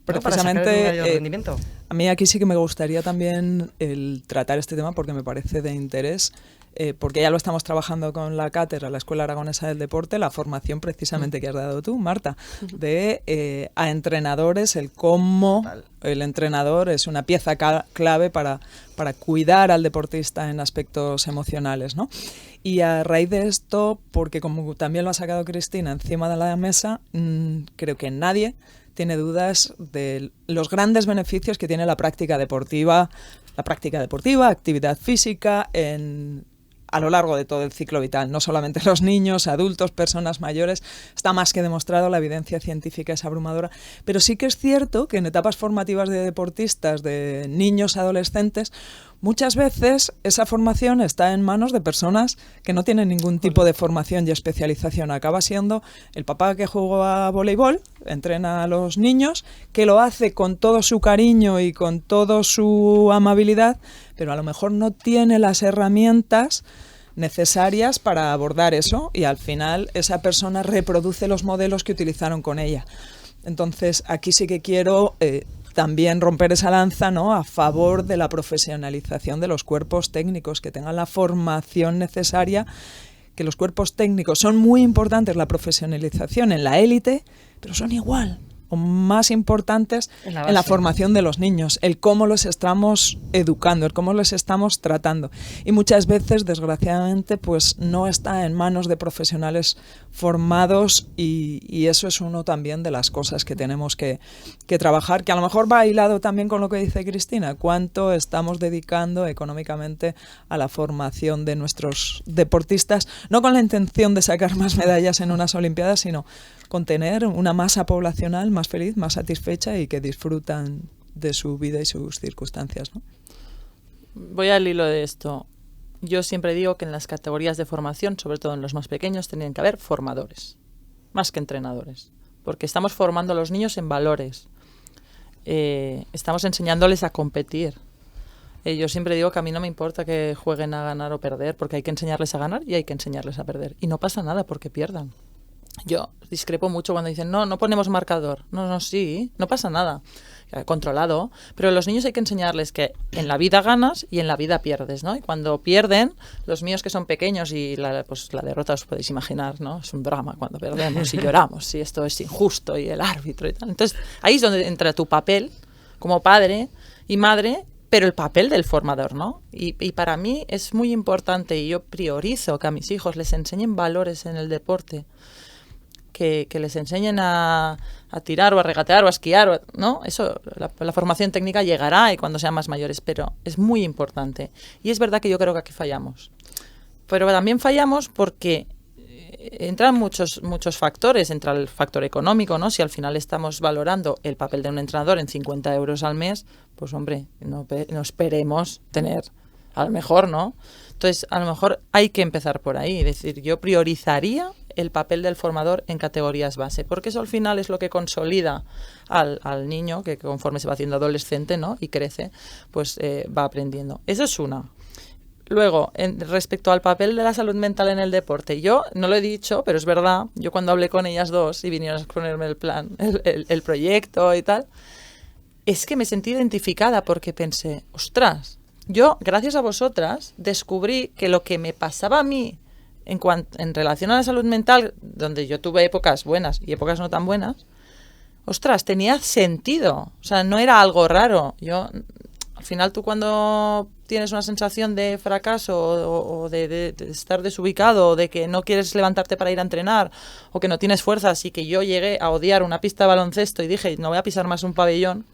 Speaker 3: Precisamente,
Speaker 4: para sacar el mayor rendimiento.
Speaker 3: A mí aquí sí que me gustaría también el tratar este tema porque me parece de interés. Porque ya lo estamos trabajando con la cátedra, la Escuela Aragonesa del Deporte, la formación precisamente que has dado tú, Marta, de a entrenadores, el cómo el entrenador es una pieza clave para cuidar al deportista en aspectos emocionales, ¿no? Y a raíz de esto, porque como también lo ha sacado Cristina encima de la mesa, creo que nadie tiene dudas de los grandes beneficios que tiene la práctica deportiva, actividad física a lo largo de todo el ciclo vital, no solamente los niños, adultos, personas mayores. Está más que demostrado, la evidencia científica es abrumadora, pero sí que es cierto que en etapas formativas de deportistas, de niños, adolescentes, muchas veces esa formación está en manos de personas que no tienen ningún tipo de formación y especialización. Acaba siendo el papá que juega a voleibol, entrena a los niños, que lo hace con todo su cariño y con toda su amabilidad, pero a lo mejor no tiene las herramientas necesarias para abordar eso y al final esa persona reproduce los modelos que utilizaron con ella. Entonces aquí sí que quiero también romper esa lanza, ¿no?, a favor de la profesionalización de los cuerpos técnicos, que tengan la formación necesaria, que los cuerpos técnicos son muy importantes, la profesionalización en la élite, pero son igual o más importantes en la formación de los niños, el cómo los estamos educando, el cómo los estamos tratando. Y muchas veces, desgraciadamente, pues no está en manos de profesionales formados y eso es uno también de las cosas que tenemos que trabajar, que a lo mejor va hilado también con lo que dice Cristina, cuánto estamos dedicando económicamente a la formación de nuestros deportistas, no con la intención de sacar más medallas en unas Olimpiadas, sino con tener una masa poblacional más feliz, más satisfecha y que disfrutan de su vida y sus circunstancias, ¿no?
Speaker 5: Voy al hilo de esto. Yo siempre digo que en las categorías de formación, sobre todo en los más pequeños, tienen que haber formadores, más que entrenadores, porque estamos formando a los niños en valores. Estamos enseñándoles a competir. Yo siempre digo que a mí no me importa que jueguen a ganar o perder, porque hay que enseñarles a ganar y hay que enseñarles a perder. Y no pasa nada porque pierdan. Yo discrepo mucho cuando dicen, no ponemos marcador. No, sí, no pasa nada. Controlado. Pero a los niños hay que enseñarles que en la vida ganas y en la vida pierdes, ¿no? Y cuando pierden, los míos que son pequeños y la derrota os podéis imaginar, ¿no? Es un drama cuando perdemos y lloramos y esto es injusto y el árbitro y tal. Entonces, ahí es donde entra tu papel como padre y madre, pero el papel del formador, ¿no? Y para mí es muy importante y yo priorizo que a mis hijos les enseñen valores en el deporte, que les enseñen a tirar o a regatear o a esquiar, ¿no? Eso, la formación técnica llegará y cuando sean más mayores, pero es muy importante. Y es verdad que yo creo que aquí fallamos. Pero también fallamos porque entran muchos factores. Entra el factor económico, ¿no? Si al final estamos valorando el papel de un entrenador en 50 euros al mes, pues hombre, no esperemos tener A lo mejor, ¿no? Entonces, a lo mejor hay que empezar por ahí. Es decir, yo priorizaría el papel del formador en categorías base, porque eso al final es lo que consolida al niño, que conforme se va haciendo adolescente, ¿no? Y crece, pues va aprendiendo. Eso es una. Luego, respecto al papel de la salud mental en el deporte, yo no lo he dicho, pero es verdad, yo cuando hablé con ellas dos y vinieron a exponerme el plan, el proyecto y tal, es que me sentí identificada porque pensé, ostras, yo, gracias a vosotras, descubrí que lo que me pasaba a mí en relación a la salud mental, donde yo tuve épocas buenas y épocas no tan buenas, ostras, tenía sentido. O sea, no era algo raro. Yo, al final, tú cuando tienes una sensación de fracaso o de estar desubicado, o de que no quieres levantarte para ir a entrenar, o que no tienes fuerzas, y que yo llegué a odiar una pista de baloncesto y dije, no voy a pisar más un pabellón,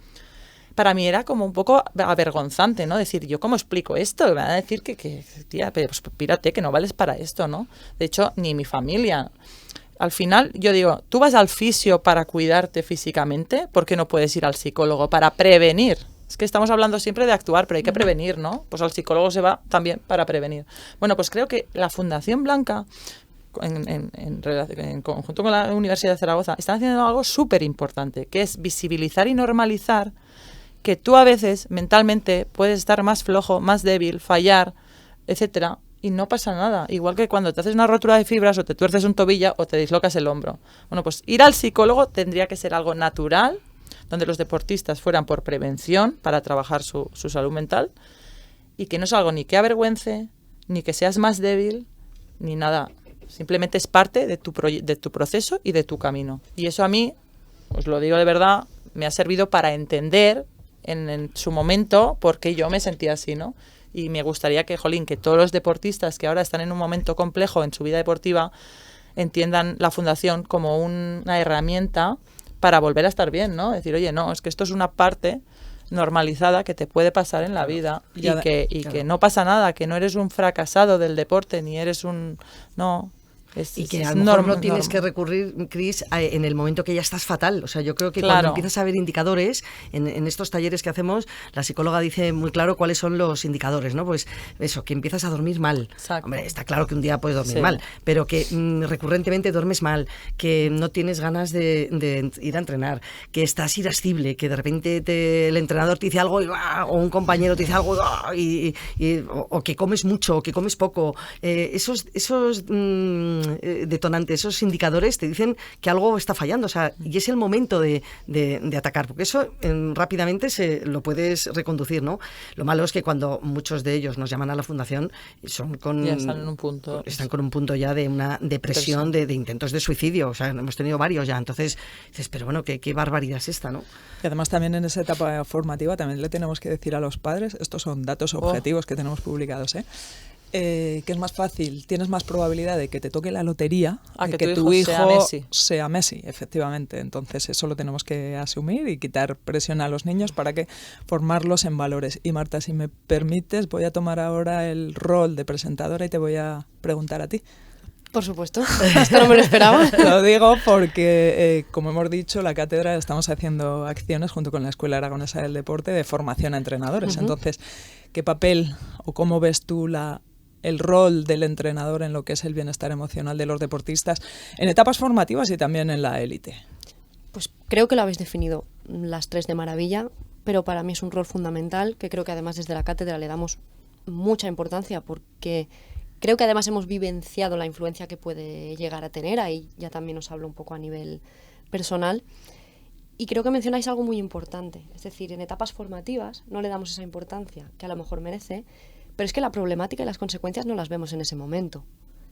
Speaker 5: para mí era como un poco avergonzante, ¿no? Decir, ¿yo cómo explico esto? Me van a decir que tía, pues pírate, que no vales para esto, ¿no? De hecho, ni mi familia. Al final, yo digo, tú vas al fisio para cuidarte físicamente, ¿por qué no puedes ir al psicólogo para prevenir? Es que estamos hablando siempre de actuar, pero hay que prevenir, ¿no? Pues al psicólogo se va también para prevenir. Bueno, pues creo que la Fundación Blanca, en conjunto con la Universidad de Zaragoza, están haciendo algo súper importante, que es visibilizar y normalizar que tú a veces mentalmente puedes estar más flojo, más débil, fallar, etcétera, y no pasa nada. Igual que cuando te haces una rotura de fibras o te tuerces un tobillo o te dislocas el hombro. Bueno, pues ir al psicólogo tendría que ser algo natural, donde los deportistas fueran por prevención para trabajar su salud mental, y que no es algo ni que avergüence, ni que seas más débil, ni nada. Simplemente es parte de tu proceso y de tu camino. Y eso a mí, os lo digo de verdad, me ha servido para entender en su momento por qué yo me sentía así, ¿no? Y me gustaría que, jolín, que todos los deportistas que ahora están en un momento complejo en su vida deportiva entiendan la fundación como una herramienta para volver a estar bien, ¿no? Decir, oye, no, es que esto es una parte normalizada que te puede pasar en la vida y que no pasa nada, que no eres un fracasado del deporte, ni eres un... No...
Speaker 4: Y que a lo mejor no tienes que recurrir, Cris, en el momento que ya estás fatal. O sea, yo creo que cuando empiezas a ver indicadores, en estos talleres que hacemos, la psicóloga dice muy claro cuáles son los indicadores, ¿no? Pues eso, que empiezas a dormir mal.
Speaker 5: Exacto.
Speaker 4: Hombre, está claro que un día puedes dormir mal, pero que recurrentemente duermes mal, que no tienes ganas de ir a entrenar, que estás irascible, que de repente el entrenador te dice algo o un compañero te dice algo o que comes mucho, o que comes poco. Esos detonantes, esos indicadores te dicen que algo está fallando, o sea, y es el momento de atacar, porque eso rápidamente lo puedes reconducir, ¿no? Lo malo es que cuando muchos de ellos nos llaman a la fundación
Speaker 5: ya están en un punto,
Speaker 4: están con un punto ya de una depresión, de intentos de suicidio, o sea, hemos tenido varios ya, entonces dices, pero bueno, qué barbaridad es esta, ¿no?
Speaker 3: Y además también en esa etapa formativa también le tenemos que decir a los padres, estos son datos objetivos que tenemos publicados, que es más fácil, tienes más probabilidad de que te toque la lotería
Speaker 5: a
Speaker 3: de
Speaker 5: que tu hijo
Speaker 3: sea Messi, efectivamente. Entonces eso lo tenemos que asumir y quitar presión a los niños para que formarlos en valores. Y Marta, si me permites, voy a tomar ahora el rol de presentadora y te voy a preguntar a ti.
Speaker 2: Por supuesto, esto no me lo esperaba.
Speaker 3: Lo digo porque, como hemos dicho, la cátedra estamos haciendo acciones junto con la Escuela Aragonesa del Deporte de formación a entrenadores. Uh-huh. Entonces, ¿qué papel o cómo ves tú el rol del entrenador en lo que es el bienestar emocional de los deportistas en etapas formativas y también en la élite?
Speaker 2: Pues creo que lo habéis definido las tres de maravilla, pero para mí es un rol fundamental que creo que además desde la cátedra le damos mucha importancia porque creo que además hemos vivenciado la influencia que puede llegar a tener, ahí ya también os hablo un poco a nivel personal. Y creo que mencionáis algo muy importante, es decir, en etapas formativas no le damos esa importancia que a lo mejor merece, pero es que la problemática y las consecuencias no las vemos en ese momento,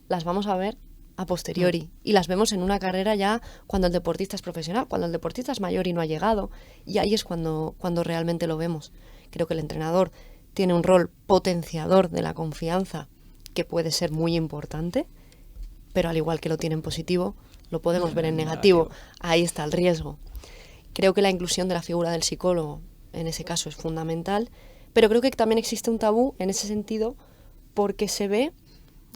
Speaker 2: las vamos a ver a posteriori y las vemos en una carrera ya cuando el deportista es profesional, cuando el deportista es mayor y no ha llegado, y ahí es cuando realmente lo vemos. Creo que el entrenador tiene un rol potenciador de la confianza que puede ser muy importante, pero al igual que lo tiene en positivo, lo podemos ver en negativo. Ahí está el riesgo. Creo que la inclusión de la figura del psicólogo en ese caso es fundamental, pero creo que también existe un tabú en ese sentido porque se ve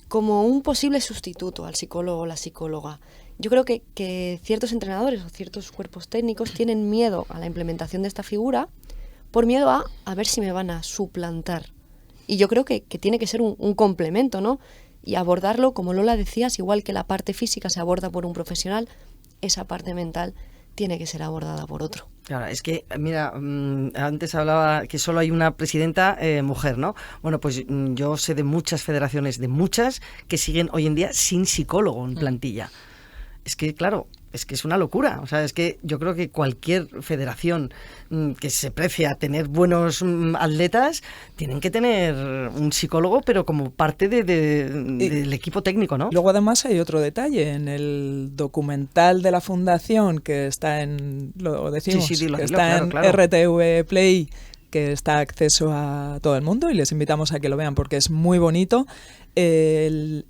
Speaker 2: como un posible sustituto al psicólogo o la psicóloga. Yo creo que ciertos entrenadores o ciertos cuerpos técnicos tienen miedo a la implementación de esta figura por miedo a ver si me van a suplantar. Y yo creo que tiene que ser un complemento, ¿no? Y abordarlo, como Lola decías, igual que la parte física se aborda por un profesional, esa parte mental tiene que ser abordada por otro.
Speaker 4: Claro, es que, mira, antes hablaba que solo hay una presidenta mujer, ¿no? Bueno, pues yo sé de muchas federaciones, de muchas, que siguen hoy en día sin psicólogo en plantilla. Es que, claro, es que es una locura. O sea, es que yo creo que cualquier federación que se precie a tener buenos atletas, tienen que tener un psicólogo, pero como parte del equipo técnico, ¿no?
Speaker 3: Luego además hay otro detalle. En el documental de la Fundación, que está en, lo decimos,
Speaker 4: Sí, dilo,
Speaker 3: que está en
Speaker 4: claro.
Speaker 3: RTV Play, que está a acceso a todo el mundo, y les invitamos a que lo vean porque es muy bonito. El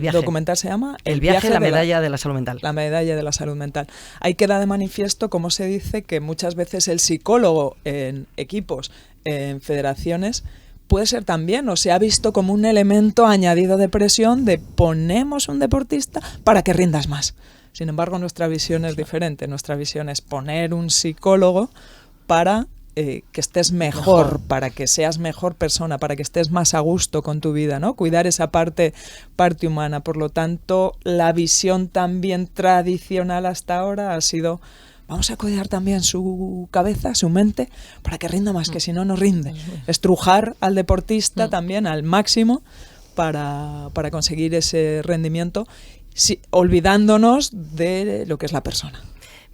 Speaker 4: viaje.
Speaker 3: documental se llama
Speaker 4: El viaje, la medalla de la salud mental.
Speaker 3: La medalla de la salud mental. Ahí queda de manifiesto cómo se dice que muchas veces el psicólogo en equipos, en federaciones, puede ser también, o se ha visto como un elemento añadido de presión de ponemos un deportista para que rindas más. Sin embargo, nuestra visión es diferente. Nuestra visión es poner un psicólogo para que estés mejor, para que seas mejor persona, para que estés más a gusto con tu vida, ¿no? Cuidar esa parte humana. Por lo tanto, la visión también tradicional hasta ahora ha sido: vamos a cuidar también su cabeza, su mente, para que rinda más, que si no, no rinde. Estrujar al deportista también al máximo para conseguir ese rendimiento, olvidándonos de lo que es la persona.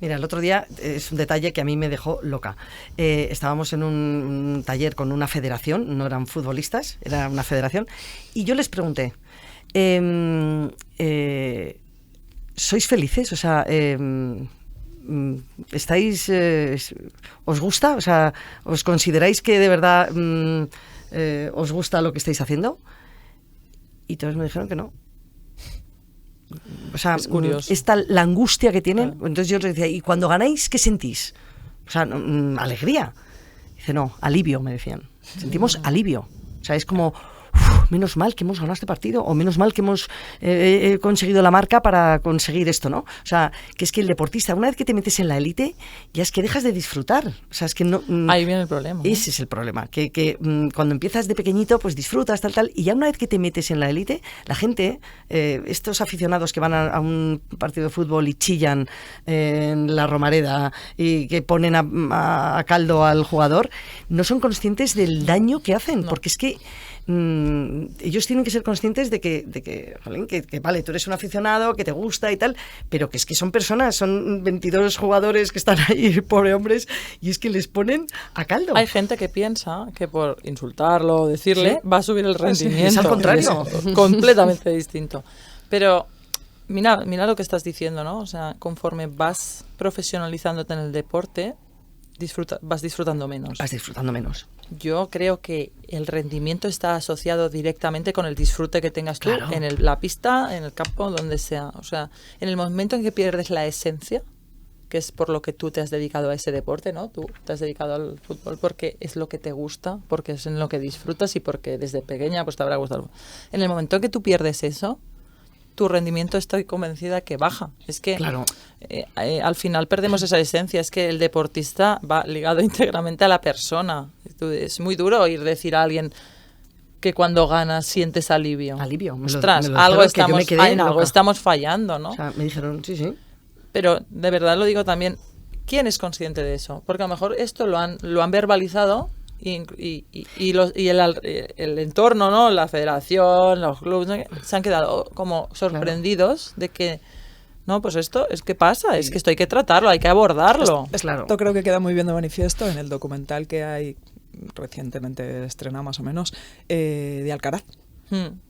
Speaker 4: Mira, el otro día es un detalle que a mí me dejó loca. Estábamos en un taller con una federación, no eran futbolistas, era una federación, y yo les pregunté, ¿sois felices? O sea, ¿estáis, os gusta? O sea, ¿os consideráis que de verdad os gusta lo que estáis haciendo? Y todos me dijeron que no. O sea,
Speaker 5: es curioso.
Speaker 4: la angustia que tienen.
Speaker 5: Claro.
Speaker 4: Entonces yo les decía, ¿y cuando ganáis qué sentís? O sea, alegría. Dice, no, alivio, me decían. Sentimos alivio. O sea, es como, menos mal que hemos ganado este partido, o menos mal que hemos conseguido la marca para conseguir esto, ¿no? O sea, que es que el deportista, una vez que te metes en la élite, ya es que dejas de disfrutar. O sea, es que no...
Speaker 5: Ahí viene el problema, ¿no?
Speaker 4: Ese es el problema, que cuando empiezas de pequeñito, pues disfrutas, tal, y ya una vez que te metes en la élite, la gente, estos aficionados que van a un partido de fútbol y chillan en la Romareda y que ponen a caldo al jugador, no son conscientes del daño que hacen, porque es que ellos tienen que ser conscientes de que vale, tú eres un aficionado, que te gusta y tal, pero que es que son personas, son 22 jugadores que están ahí, pobre hombres, y es que les ponen a caldo.
Speaker 5: Hay gente que piensa que por insultarlo o decirle va a subir el rendimiento.
Speaker 4: Es al contrario.
Speaker 5: Es completamente distinto. Pero mira lo que estás diciendo, ¿no? O sea, conforme vas profesionalizándote en el deporte, vas disfrutando menos.
Speaker 4: Vas disfrutando menos.
Speaker 5: Yo creo que el rendimiento está asociado directamente con el disfrute que tengas tú,
Speaker 4: Claro.
Speaker 5: en la pista, en el campo, donde sea. O sea, en el momento en que pierdes la esencia, que es por lo que tú te has dedicado a ese deporte, ¿no? Tú te has dedicado al fútbol porque es lo que te gusta, porque es en lo que disfrutas y porque desde pequeña pues te habrá gustado. En el momento en que tú pierdes eso, tu rendimiento, estoy convencida que baja. Es que
Speaker 4: Claro.
Speaker 5: Al final perdemos esa esencia. Es que el deportista va ligado íntegramente a la persona. Es muy duro oír decir a alguien que cuando ganas sientes alivio.
Speaker 4: Alivio.
Speaker 5: Ostras,
Speaker 4: me lo
Speaker 5: algo
Speaker 4: dijeron, que yo me quedé
Speaker 5: en algo
Speaker 4: loca.
Speaker 5: estamos fallando, ¿no?
Speaker 4: O sea, me dijeron, sí.
Speaker 5: Pero de verdad lo digo también, ¿quién es consciente de eso? Porque a lo mejor esto lo han verbalizado y el entorno, ¿no? La federación, los clubes, ¿no? Se han quedado como sorprendidos de que, no, pues esto es que pasa, es que esto hay que tratarlo, hay que abordarlo.
Speaker 4: Claro.
Speaker 3: Esto creo que queda muy bien de manifiesto en el documental que hay recientemente estrenado más o menos, de Alcaraz.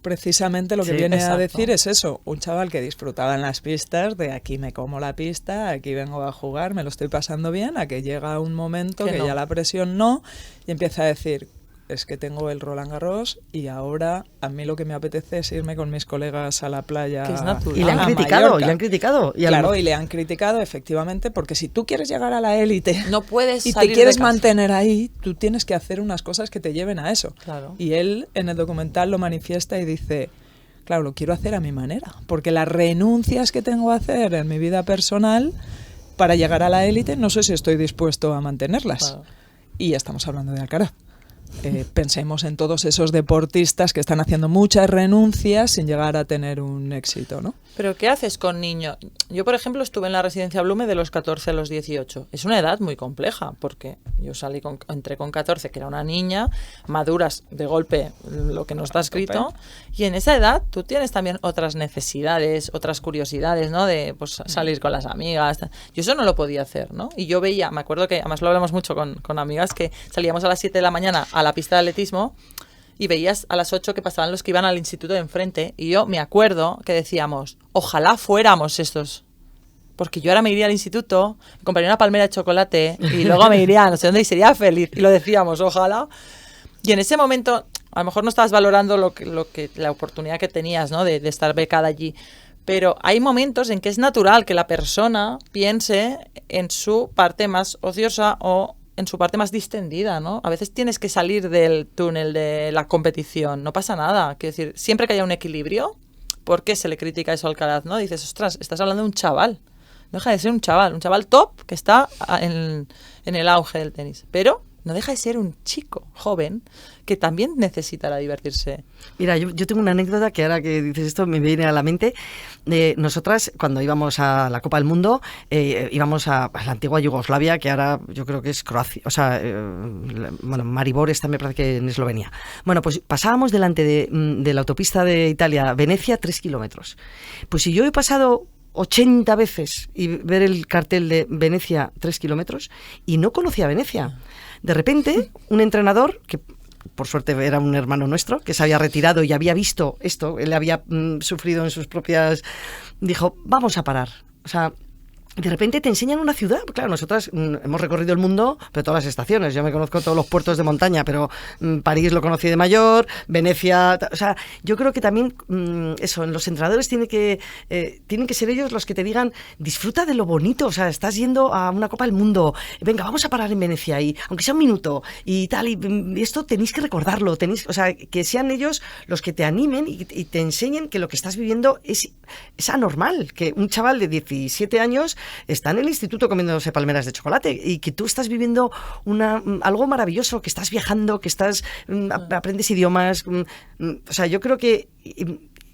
Speaker 3: Precisamente lo que
Speaker 4: Sí,
Speaker 3: viene
Speaker 5: exacto.
Speaker 3: a decir es eso, un chaval que disfrutaba en las pistas, de aquí me como la pista, aquí vengo a jugar, me lo estoy pasando bien, a que llega un momento que
Speaker 5: no.
Speaker 3: ya la presión no, y empieza a decir, es que tengo el Roland Garros y ahora a mí lo que me apetece es irme con mis colegas a la playa.
Speaker 5: Que es natural.
Speaker 4: Y le han
Speaker 3: a
Speaker 4: criticado,
Speaker 3: Mallorca.
Speaker 4: y le han criticado. Y
Speaker 3: Claro, y le han criticado efectivamente, porque si tú quieres llegar a la élite
Speaker 5: No puedes
Speaker 3: y
Speaker 5: salir
Speaker 3: te quieres
Speaker 5: de casa.
Speaker 3: mantener ahí, tú tienes que hacer unas cosas que te lleven a eso.
Speaker 5: Claro.
Speaker 3: Y él en el documental lo manifiesta y dice, claro, lo quiero hacer a mi manera, porque las renuncias que tengo a hacer en mi vida personal para llegar a la élite, no sé si estoy dispuesto a mantenerlas.
Speaker 5: Claro.
Speaker 3: Y estamos hablando de Alcaraz. pensemos en todos esos deportistas que están haciendo muchas renuncias sin llegar a tener un éxito, ¿no?
Speaker 5: ¿Pero qué haces con niños? Yo, por ejemplo, estuve en la residencia Blume de los 14 a los 18. Es una edad muy compleja, porque yo entré con 14, que era una niña, maduras de golpe lo que no está escrito, y en esa edad tú tienes también otras necesidades, otras curiosidades, ¿no? De pues, salir con las amigas. Yo eso no lo podía hacer, ¿no? Y yo veía, me acuerdo que, además lo hablamos mucho con amigas, que salíamos a las 7 de la mañana a la pista de atletismo, y veías a las 8 que pasaban los que iban al instituto de enfrente, y yo me acuerdo que decíamos, ojalá fuéramos estos, porque yo ahora me iría al instituto, me compraría una palmera de chocolate y luego me iría a no sé dónde y sería feliz, y lo decíamos, ojalá. Y en ese momento a lo mejor no estabas valorando la oportunidad que tenías, ¿no? de estar becada allí, pero hay momentos en que es natural que la persona piense en su parte más ociosa o en su parte más distendida, ¿no? A veces tienes que salir del túnel de la competición, no pasa nada. Quiero decir, siempre que haya un equilibrio, ¿por qué se le critica eso a Alcaraz, no? Dices, ostras, estás hablando de un chaval. No deja de ser un chaval top que está en el auge del tenis. Pero no deja de ser un chico joven que también necesitará divertirse.
Speaker 4: Mira, yo tengo una anécdota que ahora que dices esto me viene a la mente. Nosotras, cuando íbamos a la Copa del Mundo, íbamos a la antigua Yugoslavia, que ahora yo creo que es Croacia, o sea, bueno, Maribor está, me parece que en Eslovenia. Bueno, pues pasábamos delante de la autopista de Italia, Venecia, 3 kilómetros. Pues si yo he pasado 80 veces y ver el cartel de Venecia 3 kilómetros y no conocía Venecia. De repente, un entrenador, que por suerte era un hermano nuestro, que se había retirado y había visto esto, él había sufrido en sus propias... Dijo, vamos a parar. O sea, de repente te enseñan una ciudad. Claro, nosotras hemos recorrido el mundo, pero todas las estaciones. Yo me conozco todos los puertos de montaña, pero París lo conocí de mayor, Venecia... O sea, yo creo que también eso, en los entrenadores tienen que ser ellos los que te digan, disfruta de lo bonito. O sea, estás yendo a una Copa del Mundo. Venga, vamos a parar en Venecia, y aunque sea un minuto y tal. Y esto tenéis que recordarlo. O sea, que sean ellos los que te animen y te enseñen que lo que estás viviendo es anormal. Que un chaval de 17 años está en el instituto comiéndose palmeras de chocolate y que tú estás viviendo algo maravilloso, que estás viajando, que estás aprendes idiomas. O sea, yo creo que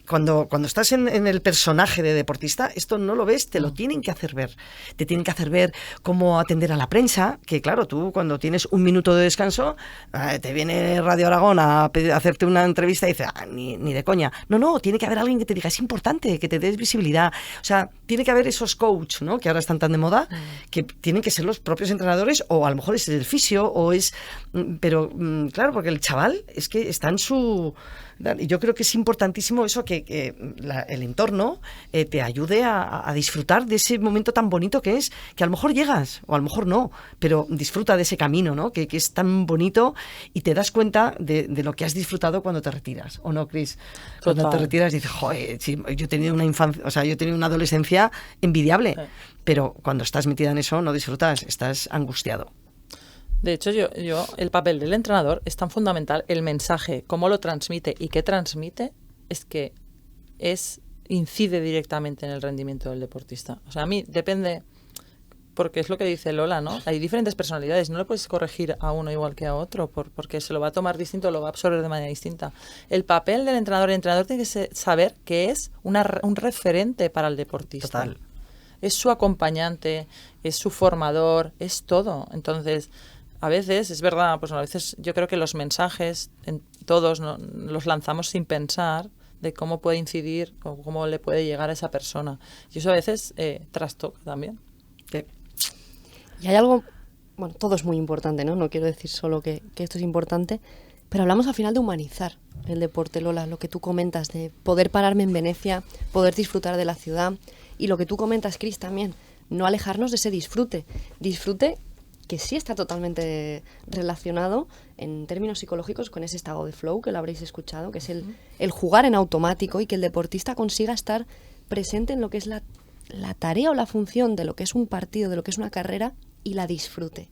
Speaker 4: cuando estás en el personaje de deportista, esto no lo ves, te lo tienen que hacer ver. Te tienen que hacer ver cómo atender a la prensa, que claro, tú cuando tienes un minuto de descanso, te viene Radio Aragón a hacerte una entrevista y dices, ni de coña. No, tiene que haber alguien que te diga, es importante, que te des visibilidad. O sea, tiene que haber esos coach, ¿no?, que ahora están tan de moda, que tienen que ser los propios entrenadores, o a lo mejor es el fisio, o es... Pero, claro, porque el chaval es que está en su... Y yo creo que es importantísimo eso, que el entorno te ayude a disfrutar de ese momento tan bonito que es, que a lo mejor llegas, o a lo mejor no, pero disfruta de ese camino, ¿no?, que es tan bonito, y te das cuenta de lo que has disfrutado cuando te retiras, ¿o no, Cris? Cuando te retiras dices, joder, sí, yo he tenido una infancia, o sea, yo he tenido una adolescencia envidiable, pero cuando estás metida en eso no disfrutas, estás angustiado.
Speaker 5: De hecho, yo el papel del entrenador es tan fundamental, el mensaje, cómo lo transmite y qué transmite, es que incide directamente en el rendimiento del deportista. O sea, a mí depende, porque es lo que dice Lola, ¿no? Hay diferentes personalidades, no le puedes corregir a uno igual que a otro, porque se lo va a tomar distinto, lo va a absorber de manera distinta. El papel del entrenador, el entrenador tiene que saber que es un referente para el deportista.
Speaker 4: Total.
Speaker 5: Es su acompañante, es su formador, es todo. Entonces... A veces, es verdad, pues a veces yo creo que los mensajes, todos los lanzamos sin pensar de cómo puede incidir o cómo le puede llegar a esa persona. Y eso a veces trastoca también.
Speaker 4: Sí.
Speaker 2: Y hay algo, bueno, todo es muy importante, ¿no? No quiero decir solo que esto es importante, pero hablamos al final de humanizar el deporte, Lola, lo que tú comentas, de poder pararme en Venecia, poder disfrutar de la ciudad, y lo que tú comentas, Cris, también, no alejarnos de ese disfrute que sí está totalmente relacionado en términos psicológicos con ese estado de flow, que lo habréis escuchado, que es el jugar en automático, y que el deportista consiga estar presente en lo que es la tarea o la función de lo que es un partido, de lo que es una carrera, y la disfrute.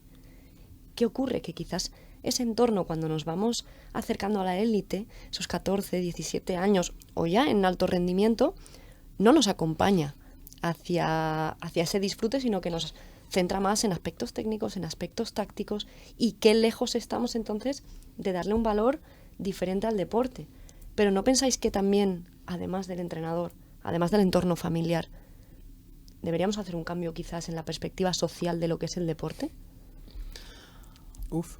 Speaker 2: ¿Qué ocurre? Que quizás ese entorno, cuando nos vamos acercando a la élite, esos 14, 17 años, o ya en alto rendimiento, no nos acompaña hacia ese disfrute, sino que nos centra más en aspectos técnicos, en aspectos tácticos, y qué lejos estamos entonces de darle un valor diferente al deporte. Pero ¿no pensáis que también, además del entrenador, además del entorno familiar, deberíamos hacer un cambio quizás en la perspectiva social de lo que es el deporte?
Speaker 3: Uf.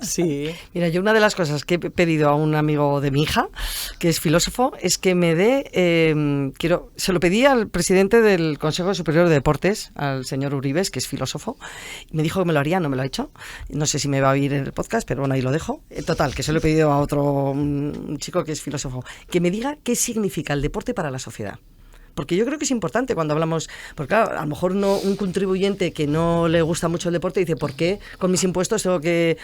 Speaker 5: Sí.
Speaker 4: Mira, yo una de las cosas que he pedido a un amigo de mi hija, que es filósofo, es que me dé, se lo pedí al presidente del Consejo Superior de Deportes, al señor Uribes, que es filósofo, y me dijo que me lo haría, no me lo ha hecho. No sé si me va a oír en el podcast, pero bueno, ahí lo dejo. Total, que se lo he pedido a otro un chico que es filósofo, que me diga qué significa el deporte para la sociedad. Porque yo creo que es importante cuando hablamos, porque claro, a lo mejor un contribuyente que no le gusta mucho el deporte dice, ¿por qué con mis impuestos tengo que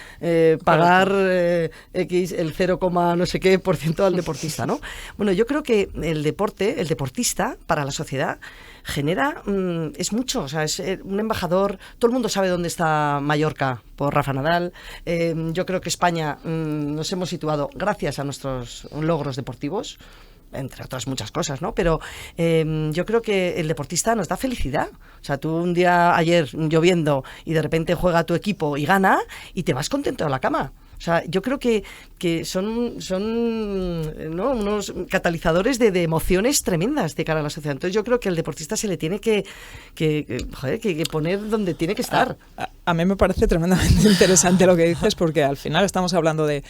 Speaker 4: pagar X, el 0, no sé qué % al deportista, ¿no? Bueno, yo creo que el deportista para la sociedad genera, es mucho, o sea, es un embajador, todo el mundo sabe dónde está Mallorca por Rafa Nadal. Yo creo que España nos hemos situado gracias a nuestros logros deportivos, entre otras muchas cosas, ¿no? Pero yo creo que el deportista nos da felicidad. O sea, tú un día ayer lloviendo y de repente juega tu equipo y gana y te vas contento a la cama. O sea, yo creo que son ¿no? unos catalizadores de emociones tremendas de cara a la sociedad. Entonces yo creo que al deportista se le tiene que poner donde tiene que estar.
Speaker 3: A mí me parece tremendamente interesante lo que dices, porque al final estamos hablando de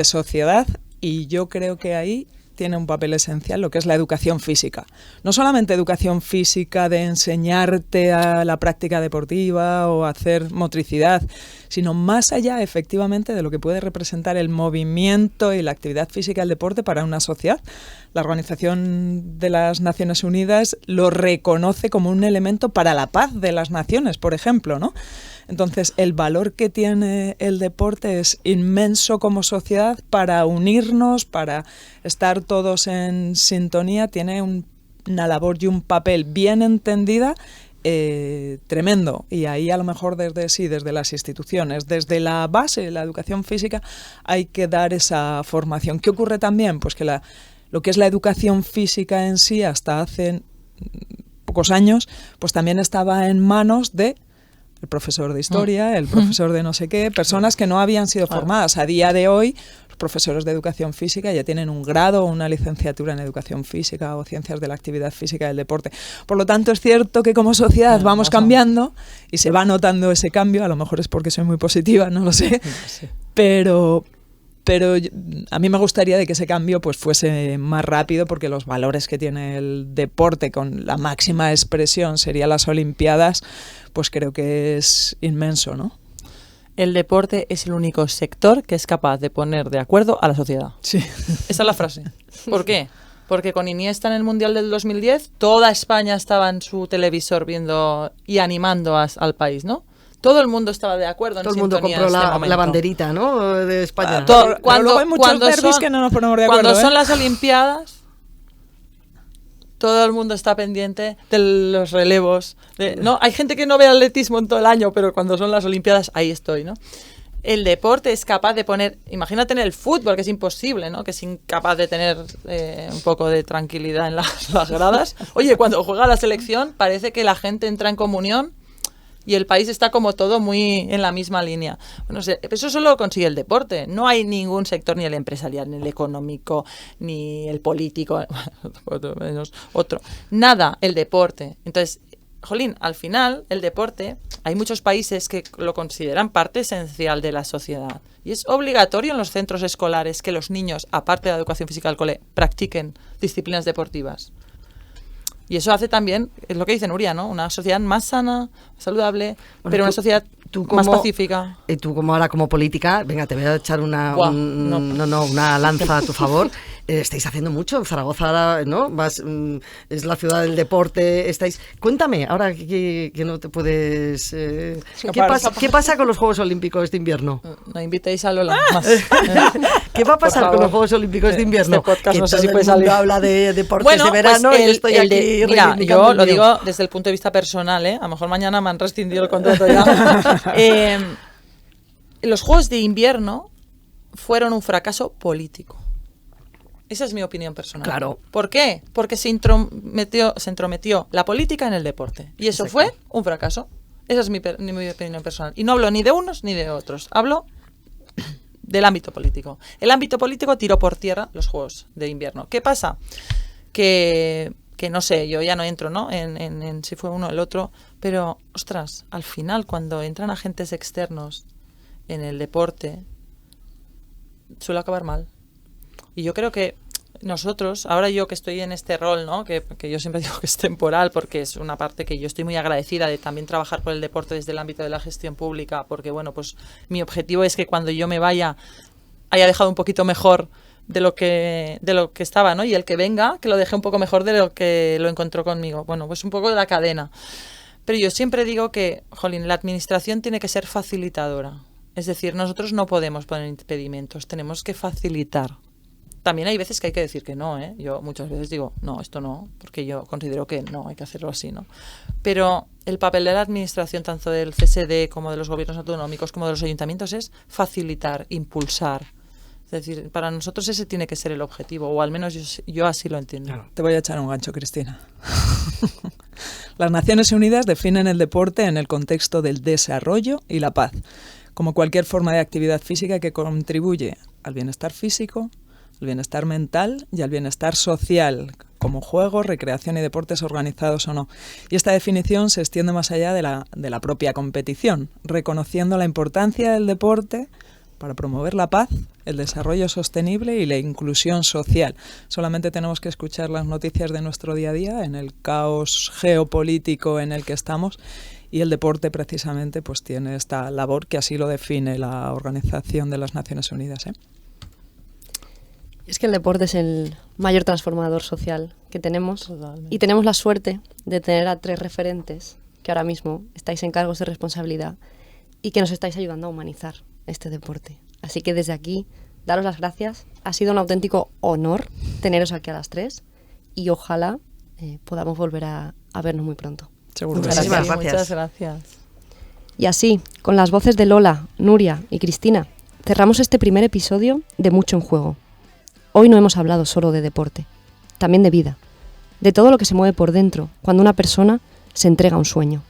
Speaker 3: sociedad, y yo creo que ahí tiene un papel esencial lo que es la educación física. No solamente educación física de enseñarte a la práctica deportiva o hacer motricidad, sino más allá, efectivamente, de lo que puede representar el movimiento y la actividad física del deporte para una sociedad. La Organización de las Naciones Unidas lo reconoce como un elemento para la paz de las naciones, por ejemplo, ¿no? Entonces, el valor que tiene el deporte es inmenso como sociedad para unirnos, para estar todos en sintonía. Tiene una labor y un papel bien entendida, tremendo. Y ahí a lo mejor desde las instituciones, desde la base, la educación física, hay que dar esa formación. ¿Qué ocurre también? Pues que lo que es la educación física en sí, hasta hace pocos años, pues también estaba en manos de el profesor de historia, el profesor de no sé qué, personas que no habían sido formadas. A día de hoy, los profesores de educación física ya tienen un grado o una licenciatura en educación física o ciencias de la actividad física y del deporte. Por lo tanto, es cierto que como sociedad vamos cambiando y se va notando ese cambio. A lo mejor es porque soy muy positiva, no lo sé, pero a mí me gustaría de que ese cambio pues fuese más rápido, porque los valores que tiene el deporte con la máxima expresión serían las Olimpiadas, pues creo que es inmenso, ¿no?
Speaker 5: El deporte es el único sector que es capaz de poner de acuerdo a la sociedad.
Speaker 3: Sí.
Speaker 5: Esa es la frase. ¿Por qué? Porque con Iniesta en el Mundial del 2010, toda España estaba en su televisor viendo y animando al país, ¿no? Todo el mundo estaba de acuerdo en
Speaker 4: todo el mundo
Speaker 5: sintonía
Speaker 4: compró
Speaker 5: en este
Speaker 4: la banderita, ¿no? De España.
Speaker 3: Luego hay muchos derbis que no nos ponemos de acuerdo.
Speaker 5: Cuando son las Olimpiadas, todo el mundo está pendiente de los relevos. No, hay gente que no ve atletismo en todo el año, pero cuando son las Olimpiadas, ahí estoy, ¿no? El deporte es capaz de poner, imagínate en el fútbol, que es imposible, ¿no? Que es incapaz de tener un poco de tranquilidad en las gradas. Oye, cuando juega la selección, parece que la gente entra en comunión y el país está como todo muy en la misma línea. Bueno, eso solo lo consigue el deporte. No hay ningún sector, ni el empresarial, ni el económico, ni el político, menos otro. Nada, el deporte. Entonces, jolín, al final, el deporte, hay muchos países que lo consideran parte esencial de la sociedad. Y es obligatorio en los centros escolares que los niños, aparte de la educación física del cole, practiquen disciplinas deportivas. Y eso hace también, es lo que dice Nuria, ¿no? Una sociedad más sana, saludable, pero una sociedad más pacífica.
Speaker 4: Y tú ahora como política, venga, te voy a echar una lanza a tu favor. Estáis haciendo mucho en Zaragoza, ¿no? Es la ciudad del deporte. Cuéntame, ahora que no te puedes... ¿Qué pasa con los Juegos Olímpicos de invierno?
Speaker 5: No invitéis a Lola más.
Speaker 4: ¿Qué va a pasar con los Juegos Olímpicos de invierno?
Speaker 5: Este podcast
Speaker 4: que
Speaker 5: no sé
Speaker 4: todo
Speaker 5: si
Speaker 4: el
Speaker 5: puede
Speaker 4: mundo
Speaker 5: salir.
Speaker 4: habla de deportes de verano, y estoy aquí
Speaker 5: mira, yo lo digo desde el punto de vista personal, ¿eh? A lo mejor mañana me han rescindido el contrato ya. Los Juegos de invierno fueron un fracaso político. Esa es mi opinión personal.
Speaker 4: Claro.
Speaker 5: ¿Por qué? Porque se entrometió la política en el deporte. Y eso fue un fracaso. Esa es mi opinión personal. Y no hablo ni de unos ni de otros. Hablo del ámbito político. El ámbito político tiró por tierra los Juegos de Invierno. ¿Qué pasa? Que no sé, yo ya no entro, ¿no? En si fue uno o el otro, pero, ostras, al final, cuando entran agentes externos en el deporte, suele acabar mal. Y yo creo que nosotros, ahora yo que estoy en este rol, ¿no? Que yo siempre digo que es temporal, porque es una parte que yo estoy muy agradecida de también trabajar por el deporte desde el ámbito de la gestión pública, porque, bueno, pues mi objetivo es que cuando yo me vaya, haya dejado un poquito mejor de lo que estaba, ¿no? Y el que venga, que lo deje un poco mejor de lo que lo encontró conmigo. Bueno, pues un poco de la cadena. Pero yo siempre digo que, jolín, la administración tiene que ser facilitadora. Es decir, nosotros no podemos poner impedimentos, tenemos que facilitar. También hay veces que hay que decir que no, ¿eh? Yo muchas veces digo, no, esto no, porque yo considero que no, hay que hacerlo así, ¿no? Pero el papel de la administración, tanto del CSD como de los gobiernos autonómicos, como de los ayuntamientos, es facilitar, impulsar. Es decir, para nosotros ese tiene que ser el objetivo, o al menos yo así lo entiendo.
Speaker 3: Te voy a echar un gancho, Cristina. Las Naciones Unidas definen el deporte en el contexto del desarrollo y la paz, como cualquier forma de actividad física que contribuye al bienestar físico, al bienestar mental y al bienestar social, como juegos, recreación y deportes organizados o no. Y esta definición se extiende más allá de la propia competición, reconociendo la importancia del deporte para promover la paz, el desarrollo sostenible y la inclusión social. Solamente tenemos que escuchar las noticias de nuestro día a día en el caos geopolítico en el que estamos, y el deporte precisamente pues tiene esta labor que así lo define la Organización de las Naciones Unidas, ¿eh?
Speaker 2: Es que el deporte es el mayor transformador social que tenemos.
Speaker 5: Totalmente.
Speaker 2: Y tenemos la suerte de tener a 3 referentes que ahora mismo estáis en cargos de responsabilidad y que nos estáis ayudando a humanizar este deporte. Así que desde aquí, daros las gracias. Ha sido un auténtico honor teneros aquí a las 3 y ojalá podamos volver a vernos muy pronto.
Speaker 3: Seguro que
Speaker 4: Muchísimas
Speaker 3: sí.
Speaker 4: gracias.
Speaker 5: Muchas gracias.
Speaker 2: Y así, con las voces de Lola, Nuria y Cristina, cerramos este primer episodio de Mucho en Juego. Hoy no hemos hablado solo de deporte, también de vida, de todo lo que se mueve por dentro cuando una persona se entrega a un sueño.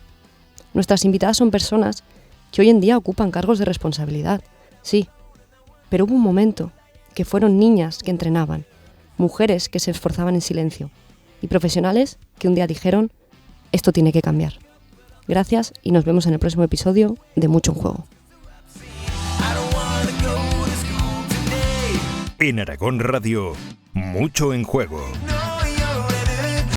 Speaker 2: Nuestras invitadas son personas que hoy en día ocupan cargos de responsabilidad, sí, pero hubo un momento que fueron niñas que entrenaban, mujeres que se esforzaban en silencio y profesionales que un día dijeron, esto tiene que cambiar. Gracias y nos vemos en el próximo episodio de Mucho en Juego.
Speaker 1: En Aragón Radio, Mucho en Juego.